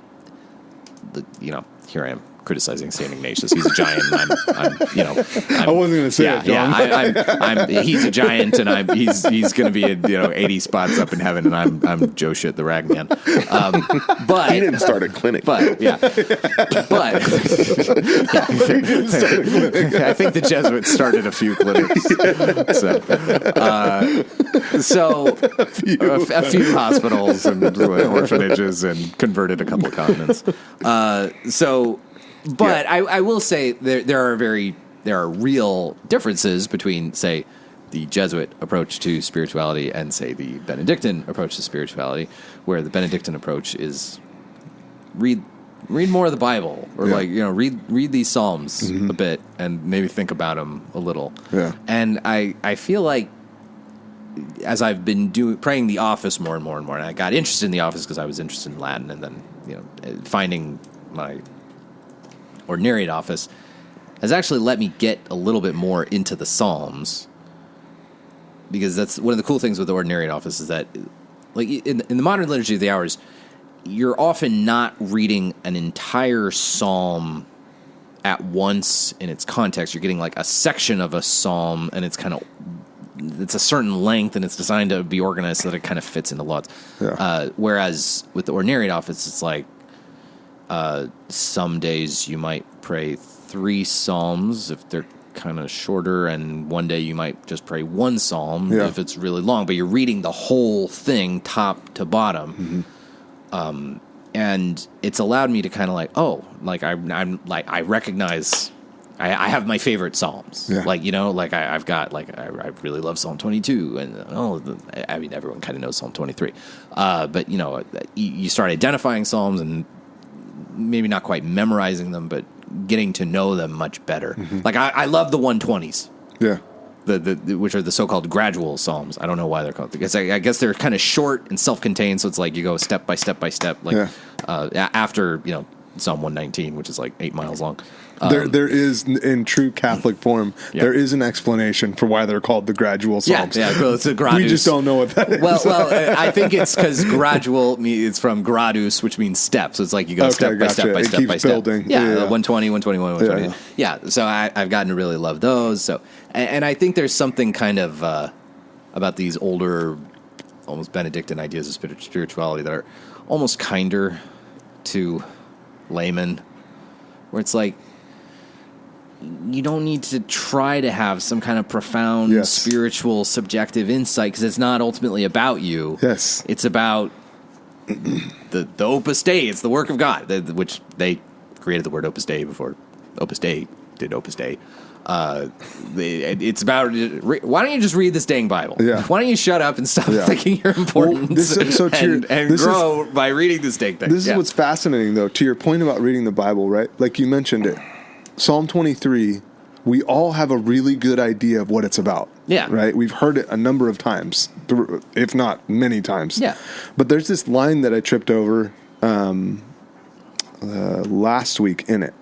Here I am criticizing St. Ignatius. He's a giant, and I wasn't going to say it, John. He's a giant, and he's going to be at 80 spots up in heaven, and I'm Joe Shit, the rag man. But he didn't start a clinic. But I think the Jesuits started a few clinics. So a few hospitals and orphanages and converted a couple of continents. I will say there are real differences between, say, the Jesuit approach to spirituality and, say, the Benedictine approach to spirituality, where the Benedictine approach is read more of the Bible, or read these Psalms a bit and maybe think about them a little. Yeah. And I feel like as I've been praying the office more and more and more, and I got interested in the office because I was interested in Latin, and then finding my ordinariate office has actually let me get a little bit more into the Psalms, because that's one of the cool things with the ordinariate office is that, like, in the modern liturgy of the hours, you're often not reading an entire psalm at once in its context. You're getting like a section of a psalm, and it's a certain length, and it's designed to be organized so that it kind of fits into lots. Yeah. Whereas with the ordinariate office, it's like some days you might pray 3 psalms if they're kind of shorter, and one day you might just pray 1 psalm if it's really long, but you're reading the whole thing top to bottom. And it's allowed me to kind of I recognize I have my favorite psalms. Yeah. I've got I really love Psalm 22, and everyone kind of knows Psalm 23. But you start identifying psalms and maybe not quite memorizing them, but getting to know them much better. Like I love the 120s. Yeah. Which are the so-called gradual psalms. I don't know why they're called. Because I guess they're kind of short and self-contained, so it's like you go step by step by step. After Psalm 119, which is like 8 miles long. There is, in true Catholic form, there is an explanation for why they're called the gradual psalms. Yeah, well, it's a gradus. We just don't know what that is. Well, I think it's because gradual, it's from gradus, which means step. So it's like you go step by step by step by step. Building. Yeah, 120, 121, 120. Yeah, so I've gotten to really love those. So, and I think there's something kind of about these older, almost Benedictine ideas of spirituality that are almost kinder to laymen, where it's like, you don't need to try to have some kind of profound spiritual subjective insight, because it's not ultimately about you. Yes. It's about the Opus Dei. It's the work of God, which they created the word Opus Dei before Opus Dei did Opus Dei. It's about, why don't you just read this dang Bible? Yeah. Why don't you shut up and stop thinking you're important and grow by reading this dang thing? This is what's fascinating, though, to your point about reading the Bible, right? Like you mentioned it. Psalm 23, we all have a really good idea of what it's about. Yeah. Right? We've heard it a number of times, if not many times. Yeah. But there's this line that I tripped over last week in it.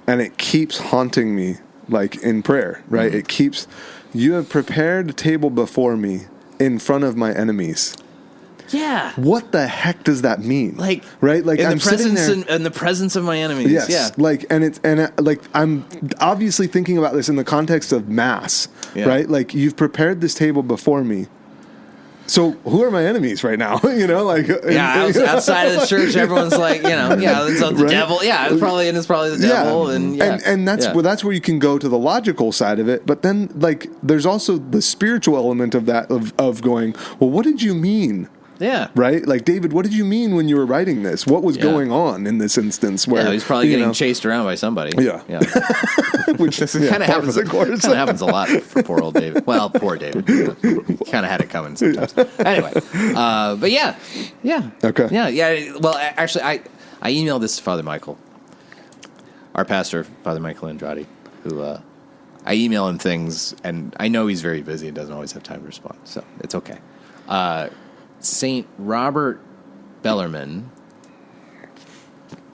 And it keeps haunting me, like in prayer, right? It keeps, you have prepared a table before me in front of my enemies. Yeah. What the heck does that mean? Like, right? Like, in I'm the presence sitting there, in the presence of my enemies. yes. Yeah. Like, I'm obviously thinking about this in the context of Mass, right? Like, you've prepared this table before me. So who are my enemies right now? Outside of the church, everyone's like, it's the right? devil. Yeah, it's probably the devil, and that's where you can go to the logical side of it. But then, like, there's also the spiritual element of that of going, well, what did you mean? Yeah. Right? Like, David, what did you mean when you were writing this? What was going on in this instance? Where he's probably getting chased around by somebody. Yeah. Which kind of happens. Kind of happens a lot for poor old David. Well, poor David. Kind of had it coming sometimes. Anyway, but yeah. Okay. Yeah. Well, actually, I emailed this to Father Michael, our pastor, Father Michael Andrade, who I email him things, and I know he's very busy and doesn't always have time to respond, so it's okay. St. Robert Bellarmine,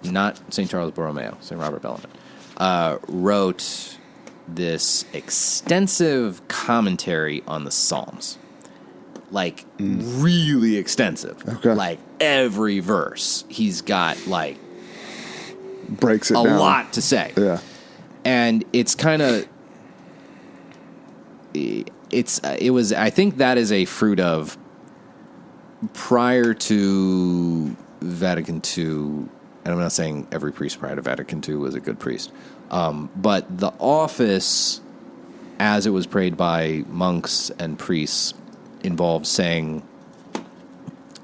not St. Charles Borromeo, St. Robert Bellarmine, wrote this extensive commentary on the Psalms. Like, really extensive. Okay. Like, every verse, he's got, like, breaks it a down. lot to say. Yeah. And it's kind of, I think that is a fruit of prior to Vatican II, and I'm not saying every priest prior to Vatican II was a good priest, but the office, as it was prayed by monks and priests, involved saying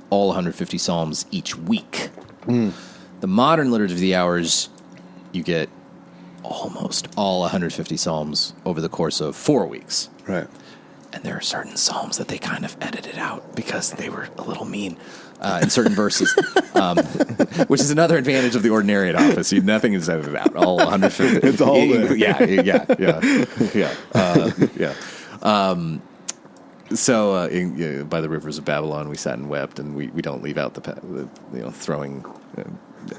all 150 psalms each week. The modern Liturgy of the Hours, you get almost all 150 psalms over the course of 4 weeks. Right. And there are certain psalms that they kind of edited out because they were a little mean in certain verses, which is another advantage of the ordinariate office. Nothing is edited out. All 150. It's all there. Yeah. So by the rivers of Babylon, we sat and wept, and we don't leave out the throwing.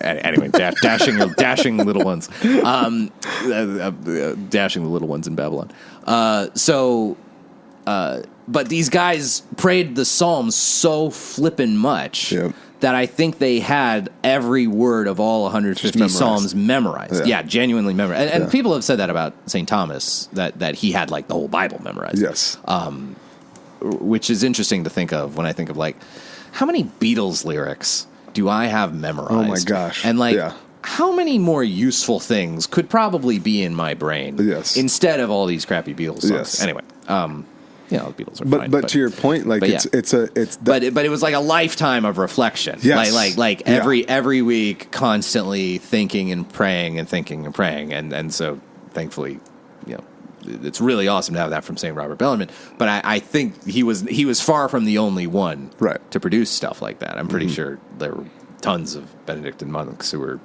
Anyway, dashing little ones, dashing the little ones in Babylon. But these guys prayed the Psalms so flippin' much that I think they had every word of all 150 Psalms memorized. Yeah, genuinely memorized. And people have said that about St. Thomas, that he had like the whole Bible memorized. Yes. Which is interesting to think of when I think of like, how many Beatles lyrics do I have memorized? Oh my gosh. And like, how many more useful things could probably be in my brain instead of all these crappy Beatles songs? Yes. Anyway, the Beatles are fine. But to your point, like but it was like a lifetime of reflection. Yes. Like every week, constantly thinking and praying and thinking and praying, and so thankfully, it's really awesome to have that from St. Robert Bellarmine. But I think he was far from the only one to produce stuff like that. I'm pretty sure there were tons of Benedictine monks who were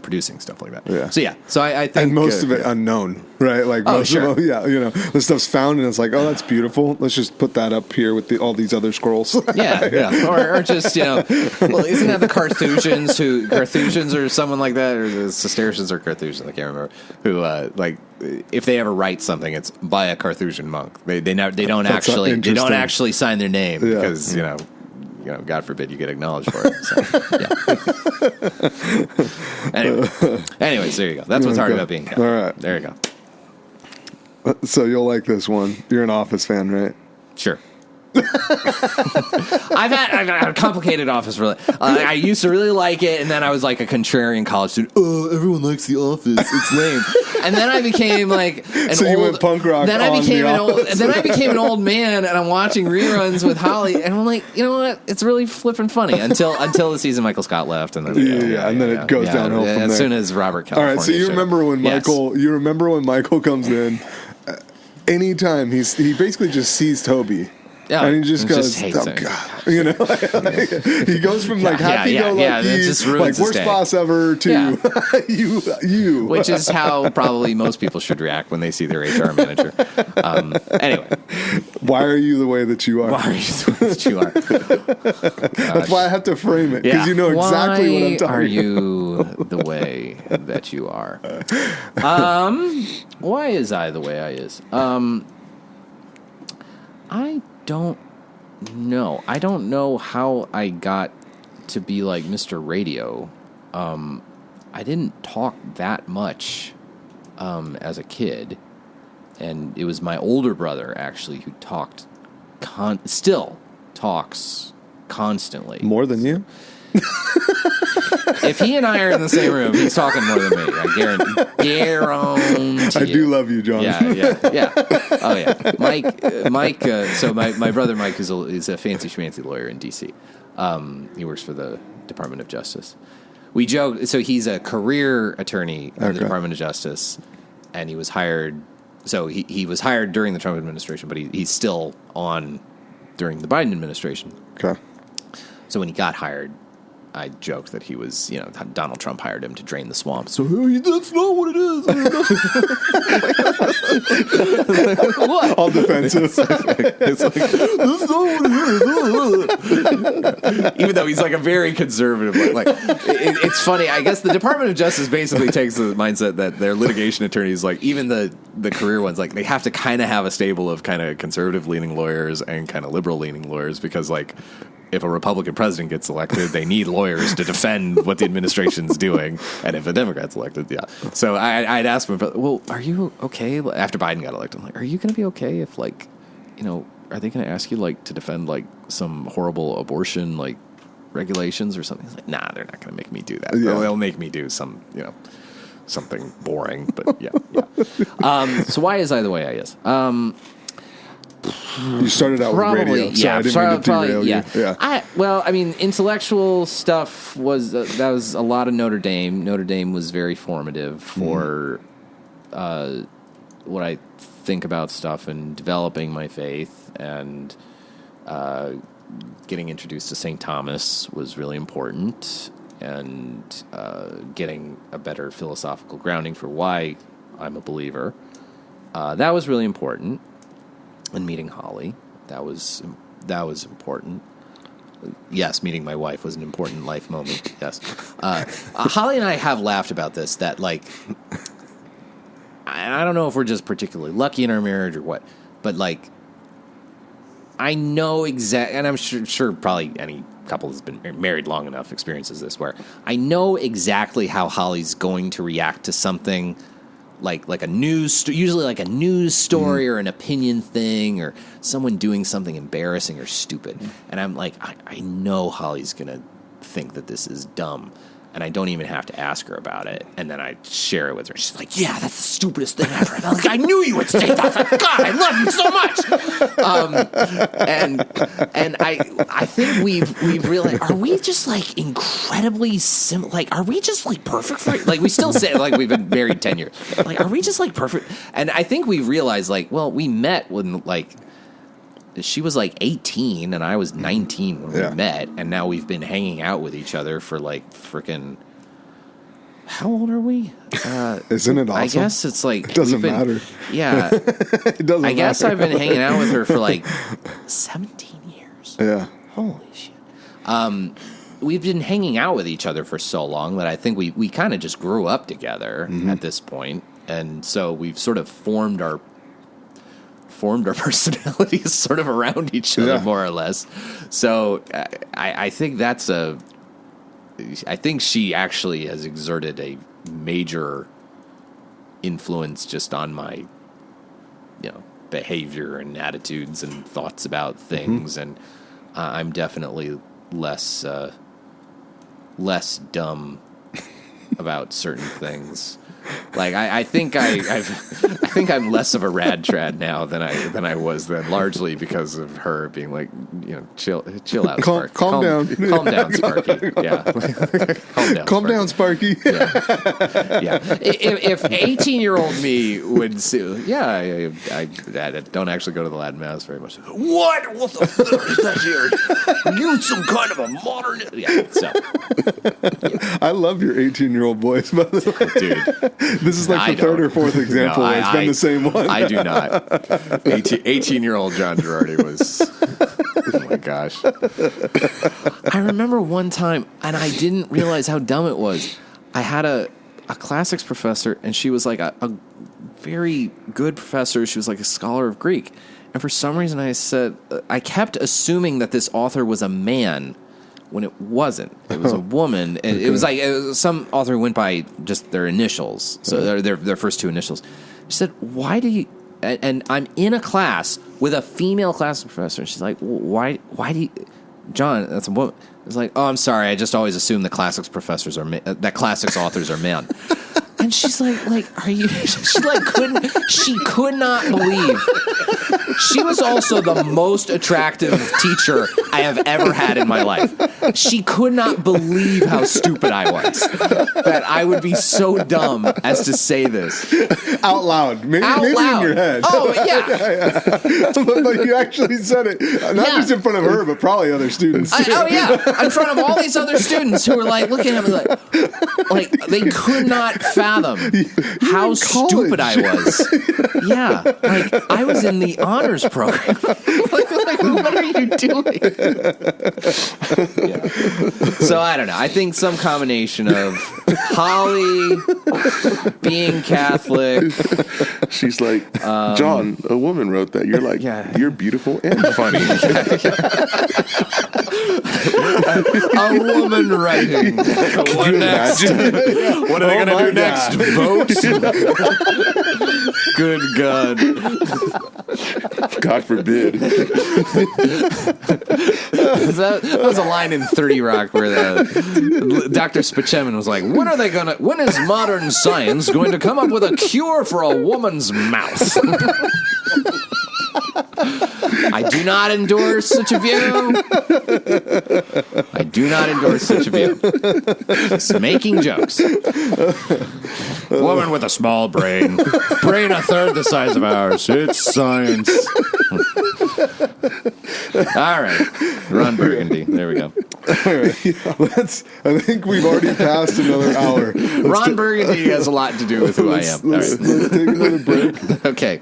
producing stuff like that. Yeah. So I think, and most of it unknown, right? Like most of it, the stuff's found and it's like, oh, that's beautiful. Let's just put that up here with all these other scrolls. Or just well, isn't that the Carthusians or someone like that, or the Cistercians or Carthusians? I can't remember. Who like if they ever write something, it's by a Carthusian monk. They don't actually sign their name because God forbid you get acknowledged for it. So, Anyways, there you go. That's what's hard about being Catholic. All right. There you go. So you'll like this one. You're an Office fan, right? Sure. I've had a complicated Office. I used to really like it, and then I was like a contrarian college student. Oh, everyone likes The Office. It's lame. And then I became like you went punk rock. Then I became an old man, and I'm watching reruns with Holly, and I'm like, you know what? It's really flipping funny until the season Michael Scott left, and then it goes downhill from there. As soon as Robert California. All right, so you remember when Michael? You remember when Michael comes in? Anytime he basically just sees Toby. Yeah, and he just goes, oh, God. He goes from like happy-go-lucky, like worst boss ever to you. Which is how probably most people should react when they see their HR manager. Anyway. Why are you the way that you are? Why are you the way that you are? That's why I have to frame it, because you know exactly what I'm talking about. Why are you the way that you are? Why is I the way I is? I don't know. I don't know how I got to be like Mr. Radio. I didn't talk that much as a kid, and it was my older brother actually who talked. Still talks constantly. More than you? If he and I are in the same room, he's talking more than me. I guarantee. I do love you, John. Yeah. Oh yeah, Mike. So my brother Mike is a fancy schmancy lawyer in D.C. He works for the Department of Justice. We joke. So he's a career attorney in the Department of Justice, and he was hired. So he was hired during the Trump administration, but he's still on during the Biden administration. Okay. So when he got hired, I joked that he was, Donald Trump hired him to drain the swamp. So that's not what it is. What? All defensive. It's like, that's not what it is. Even though he's like a very conservative, it's funny. I guess the Department of Justice basically takes the mindset that their litigation attorneys, like even the career ones, like they have to kind of have a stable of kind of conservative leaning lawyers and kind of liberal leaning lawyers because like if a Republican president gets elected, they need lawyers to defend what the administration's doing. And if a Democrat's elected, yeah. So I'd ask him, well, are you okay? After Biden got elected, I'm like, are you going to be okay if, like, you know, are they going to ask you, like, to defend, like, some horrible abortion, like, regulations or something? He's like, nah, they're not going to make me do that. Yeah. They'll make me do some, you know, something boring. But, yeah. So why is I the way I is? You started out with radio, so I didn't mean to derail you. Yeah. Well, I mean, intellectual stuff was that was a lot of Notre Dame. Notre Dame was very formative for what I think about stuff and developing my faith, and getting introduced to St. Thomas was really important, and getting a better philosophical grounding for why I'm a believer. That was really important. And meeting Holly, that was important. Yes, meeting my wife was an important life moment. Yes, Holly and I have laughed about this. That, like, I don't know if we're just particularly lucky in our marriage or what, but, like, I know exactly, and I'm sure probably any couple that's been married long enough experiences this, where I know exactly how Holly's going to react to something. Like a news, usually like a news story or an opinion thing, or someone doing something embarrassing or stupid. And I'm like, I know Holly's going to think that this is dumb, and I don't even have to ask her about it. And then I share it with her. She's like, yeah, that's the stupidest thing ever. And I'm like, I knew you would say that. I was like, God, I love you so much. And I think we've realized, are we just, like, incredibly like, are we just, like, perfect for it? Like, we still say, like, we've been married 10 years. Like, are we just, like, perfect? And I think we realized, like, well, we met when, like, she was like 18 and I was 19 when we met, and now we've been hanging out with each other for, like, freaking, how old are we? Isn't it awesome? I guess it's like, it doesn't matter. Yeah. It doesn't I guess matter. I've been hanging out with her for like 17 years. Yeah. Holy shit. We've been hanging out with each other for so long that I think we kind of just grew up together at this point. And so we've sort of formed our personalities sort of around each other, more or less. So I think I think she actually has exerted a major influence just on my, you know, behavior and attitudes and thoughts about things. And I'm definitely less dumb about certain things. Like I think I'm less of a rad trad now than I was then, largely because of her being like, you know, chill out, Sparky. Calm down, Sparky. Yeah, calm down, Sparky. Yeah. If 18-year-old me would sue, I don't actually go to the Latin Mass very much. What the fuck is that here? Are you some kind of a modern? Yeah. So I love your 18-year-old voice, by the way, dude. This is like the third or fourth example where it's been the same one. I do not. 18-year-old John Girardi was, oh my gosh. I remember one time, and I didn't realize how dumb it was. I had a classics professor, and she was like a very good professor. She was like a scholar of Greek. And for some reason I kept assuming that this author was a man, when it wasn't. It was a woman. And it was like some author went by just their initials, so their first two initials. She said, "Why do you?" And I'm in a class with a female class professor. And she's like, "Why do you?" John, that's a woman. It's like, "Oh, I'm sorry. I just always assume that classics professors are that classics authors are men." And she's like, are you? She could not believe. She was also the most attractive teacher I have ever had in my life. She could not believe how stupid I was. That I would be so dumb as to say this. Out loud. Maybe loud. In your head. Oh, yeah. But you actually said it. Not just in front of her, but probably other students, too. In front of all these other students who were like looking at me like they could not fathom how stupid I was. Yeah, like I was in the honors program. like What are you doing? Yeah. So I don't know. I think some combination of Holly being Catholic. She's like, John, a woman wrote that. You're like, you're beautiful and funny. A woman writing. What next? What are they going to do next? Vote? Good God. God forbid. That was a line in 30 Rock where Dr. Spaceman was like, when is modern science going to come up with a cure for a woman's mouth? I do not endorse such a view. I do not endorse such a view. Just making jokes. Woman with a small brain. Brain a third the size of ours. It's science. All right. Ron Burgundy. There we go. All right. I think we've already passed another hour. Ron Burgundy has a lot to do with who I am. Let's take another break. Okay.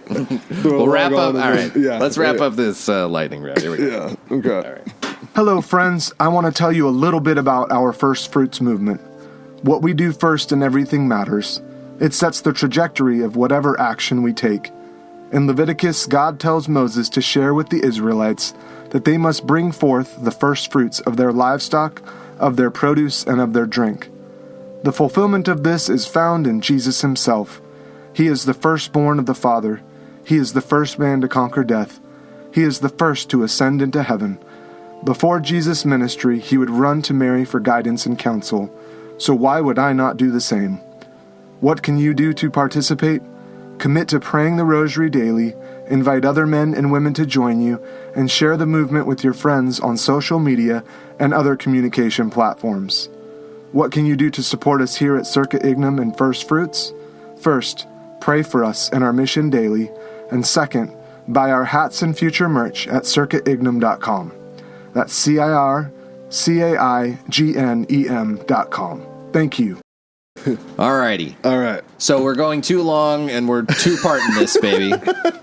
We'll wrap up. All right. Let's wrap up this lightning round. Here we go. Yeah. Okay. All right. Hello, friends. I want to tell you a little bit about our First Fruits movement. What we do first in everything matters. It sets the trajectory of whatever action we take. In Leviticus, God tells Moses to share with the Israelites that they must bring forth the first fruits of their livestock, of their produce, and of their drink. The fulfillment of this is found in Jesus himself. He is the firstborn of the Father. He is the first man to conquer death. He is the first to ascend into heaven. Before Jesus' ministry, he would run to Mary for guidance and counsel. So why would I not do the same? What can you do to participate? Commit to praying the rosary daily, invite other men and women to join you, and share the movement with your friends on social media and other communication platforms. What can you do to support us here at Circa Ignum and First Fruits? First, pray for us and our mission daily, and second, buy our hats and future merch at circaignum.com. That's CIRCAIGNEM.com. Thank you. Alrighty. All right. So we're going too long, and we're two-parting this, baby.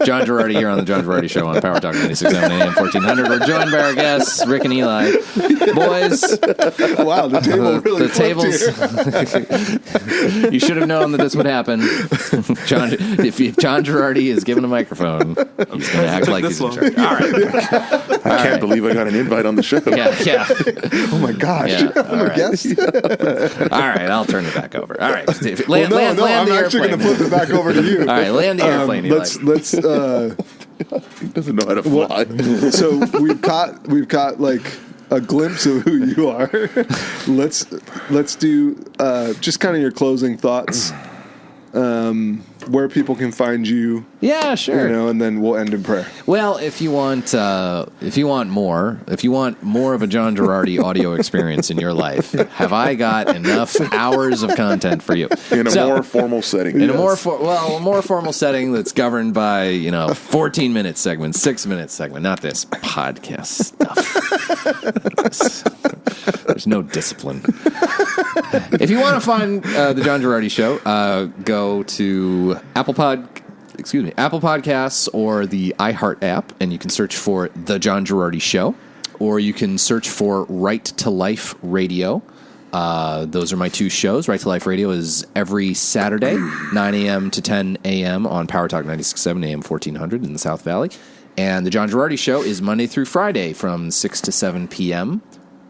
John Girardi here on the John Girardi Show on Power Talk 96.7 AM 1400. We're joined by our guests, Rick and Eli. Boys. Wow, the table really the tables. You should have known that this would happen. If John Girardi is given a microphone, he's going to act like he's in charge. All right. I can't believe I got an invite on the show. Yeah. Oh, my gosh. Yeah. I'm a guest. All right, I'll turn it back over. All right. I'm actually going to flip it back over to you. All right, land the airplane. Let's he doesn't know how to fly. So we've got like a glimpse of who you are. Let's do just kind of your closing thoughts. Where people can find you. Yeah, sure. And then we'll end in prayer. Well, if you want more of a John Girardi audio experience in your life, have I got enough hours of content for you? In a more formal setting. In a more formal setting that's governed by, 14-minute segment, 6-minute segment, not this podcast stuff. There's no discipline. If you want to find the John Girardi Show, go to Apple Podcasts or the iHeart app, and you can search for The John Girardi Show, or you can search for Right to Life Radio. Those are my two shows. Right to Life Radio is every Saturday, 9 a.m. to 10 a.m. on Power Talk 96.7 AM 1400 in the South Valley. And The John Girardi Show is Monday through Friday from 6 to 7 p.m.,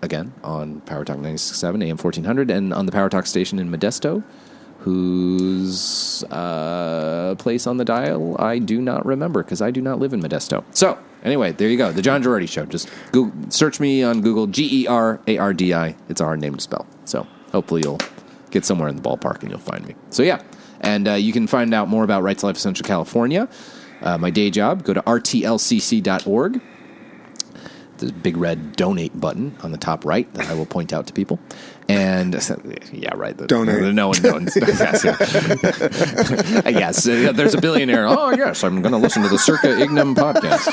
again, on Power Talk 96.7 AM 1400, and on the Power Talk station in Modesto, whose place on the dial I do not remember because I do not live in Modesto. So, anyway, there you go. The John Girardi Show. Just search me on Google, Gerardi. It's a hard name to spell. So, hopefully you'll get somewhere in the ballpark and you'll find me. So, yeah. And you can find out more about Right to Life of Central California. My day job, go to rtlcc.org. The big red donate button on the top right that I will point out to people. And yeah, right. Donate. No one knows. Yes, there's a billionaire. Oh, yes, I'm going to listen to the Circa Ignum podcast.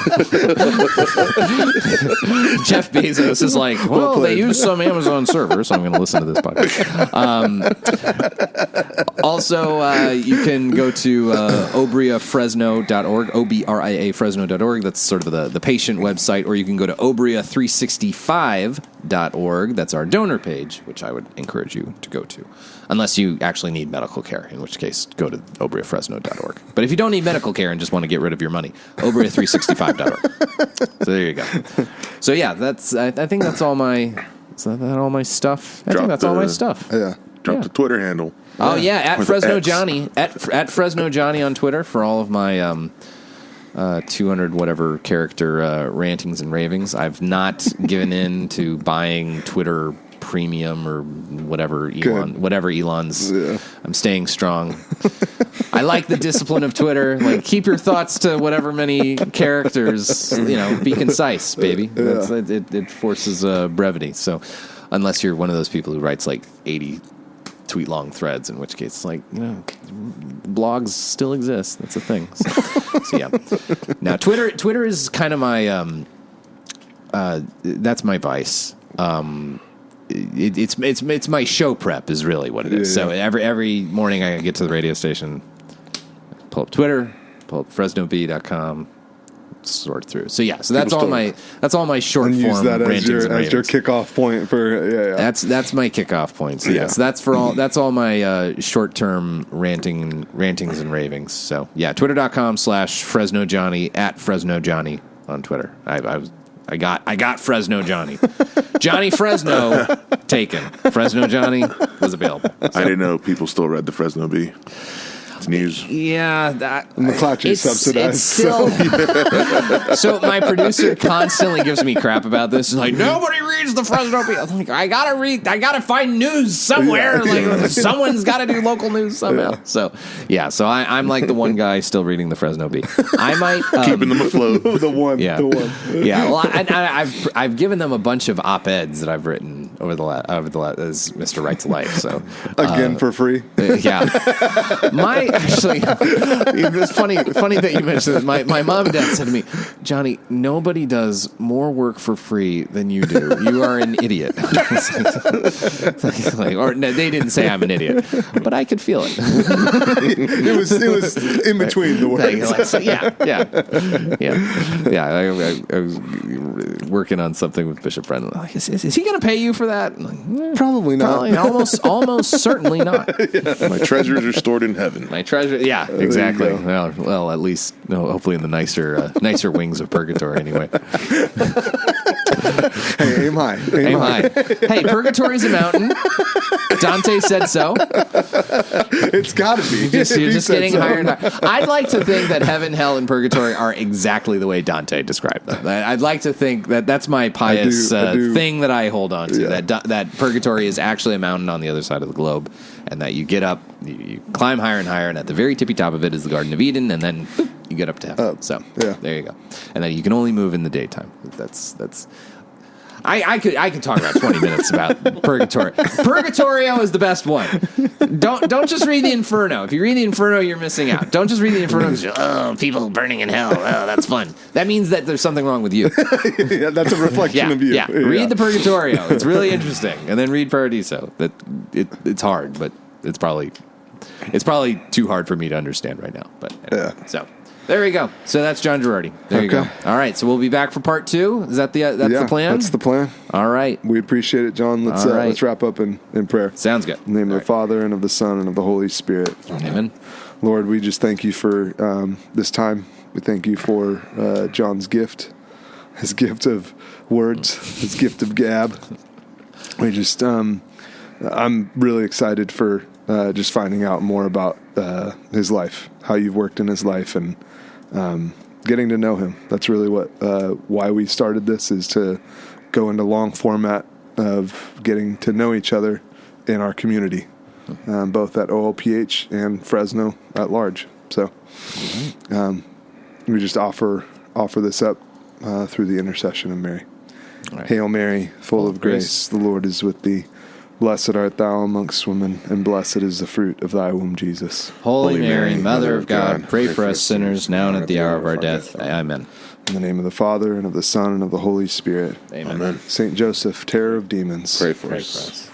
Jeff Bezos is like, well, they use some Amazon server, so I'm going to listen to this podcast. Also, you can go to obriafresno.org, OBRIA Fresno.org. That's sort of the patient website. Or you can go to obria365.org. That's our donor page, which I would encourage you to go to. Unless you actually need medical care, in which case go to obriafresno.org. But if you don't need medical care and just want to get rid of your money, obria365.org. So there you go. So yeah, I think that's all my... Is that all my stuff? I think that's all my stuff. Yeah. Drop the Twitter handle. Oh yeah, at Fresno Johnny, at Fresno Johnny on Twitter for all of my 200 whatever character rantings and ravings. I've not given in to buying Twitter Premium or whatever Elon's. Yeah. I'm staying strong. I like the discipline of Twitter. Like, keep your thoughts to whatever many characters. Be concise, baby. Yeah. It forces brevity. So, unless you're one of those people who writes like 80 tweet long threads, in which case, blogs still exist. That's a thing. So yeah. Now, Twitter is kind of my that's my vice. It's my show prep is really what it is. Yeah. So every morning I get to the radio station, pull up Twitter, pull up FresnoB.com, sort through. So yeah, so that's all my short form use that rantings as your kickoff point for That's my kickoff point. So yes, that's all my short term rantings and ravings. So yeah, Twitter.com/Fresno Johnny at Fresno Johnny on Twitter. I got Fresno Johnny. Johnny Fresno taken. Fresno Johnny was available. So. I didn't know people still read the Fresno Bee. It's news. Yeah, McClatchy's subsidized. It's still, so my producer constantly gives me crap about this. He's like, nobody reads the Fresno Bee. I'm like, I gotta find news somewhere. Someone's got to do local news somehow. Yeah. So yeah, I'm like the one guy still reading the Fresno Bee. I might keeping them afloat. the one. Yeah. Well, I've given them a bunch of op-eds that I've written over the last as Mr. Wright's life. So again for free. Yeah. Actually, it's funny that you mentioned this. My mom and dad said to me, Johnny, nobody does more work for free than you do. You are an idiot. Or no, they didn't say I'm an idiot, but I could feel it. It was in between the words. I was working on something with Bishop Brennan. Like, is he going to pay you for that? Like, probably not. Almost certainly not. Yeah. My treasures are stored in heaven. My treasure, yeah, exactly. Well, at least, hopefully in the nicer wings of purgatory, anyway. Hey, aim high. Aim high. Hey, purgatory's a mountain. Dante said so. It's got to be. You're just getting higher and higher. I'd like to think that heaven, hell, and purgatory are exactly the way Dante described them. I'd like to think that that's my pious thing that I hold on to. Yeah. That purgatory is actually a mountain on the other side of the globe, and that you get up, you climb higher and higher, and at the very tippy top of it is the Garden of Eden, and then you get up to heaven. There you go. And then you can only move in the daytime. That's. I could talk about 20 minutes about purgatory. Purgatorio is the best one. Don't just read the Inferno. If you read the Inferno, you're missing out. Don't just read the Inferno because people burning in hell. Oh, that's fun. That means that there's something wrong with you. Yeah, that's a reflection of you. Yeah. Read the Purgatorio. It's really interesting, and then read Paradiso. It's hard, but it's probably too hard for me to understand right now. But anyway, so. There we go. So that's John Girardi. There you go. All right. So we'll be back for part 2. Is that the plan? That's the plan. All right. We appreciate it, John. Let's wrap up in prayer. Sounds good. In the name of the Father and of the Son and of the Holy Spirit. Amen. Lord, we just thank you for this time. We thank you for John's gift, his gift of words, his gift of gab. We just, I'm really excited for just finding out more about his life, how you've worked in his life, and getting to know him. That's really why we started this, is to go into long format of getting to know each other in our community, both at OLPH and Fresno at large. So we just offer this up through the intercession of Mary. Right. Hail Mary, full of grace, the Lord is with thee. Blessed art thou amongst women, and blessed is the fruit of thy womb, Jesus. Holy Mary, Mother of God, pray for us sinners, now and at the hour of our death. Amen. In the name of the Father, and of the Son, and of the Holy Spirit. Amen. Saint Joseph, terror of demons, pray for us.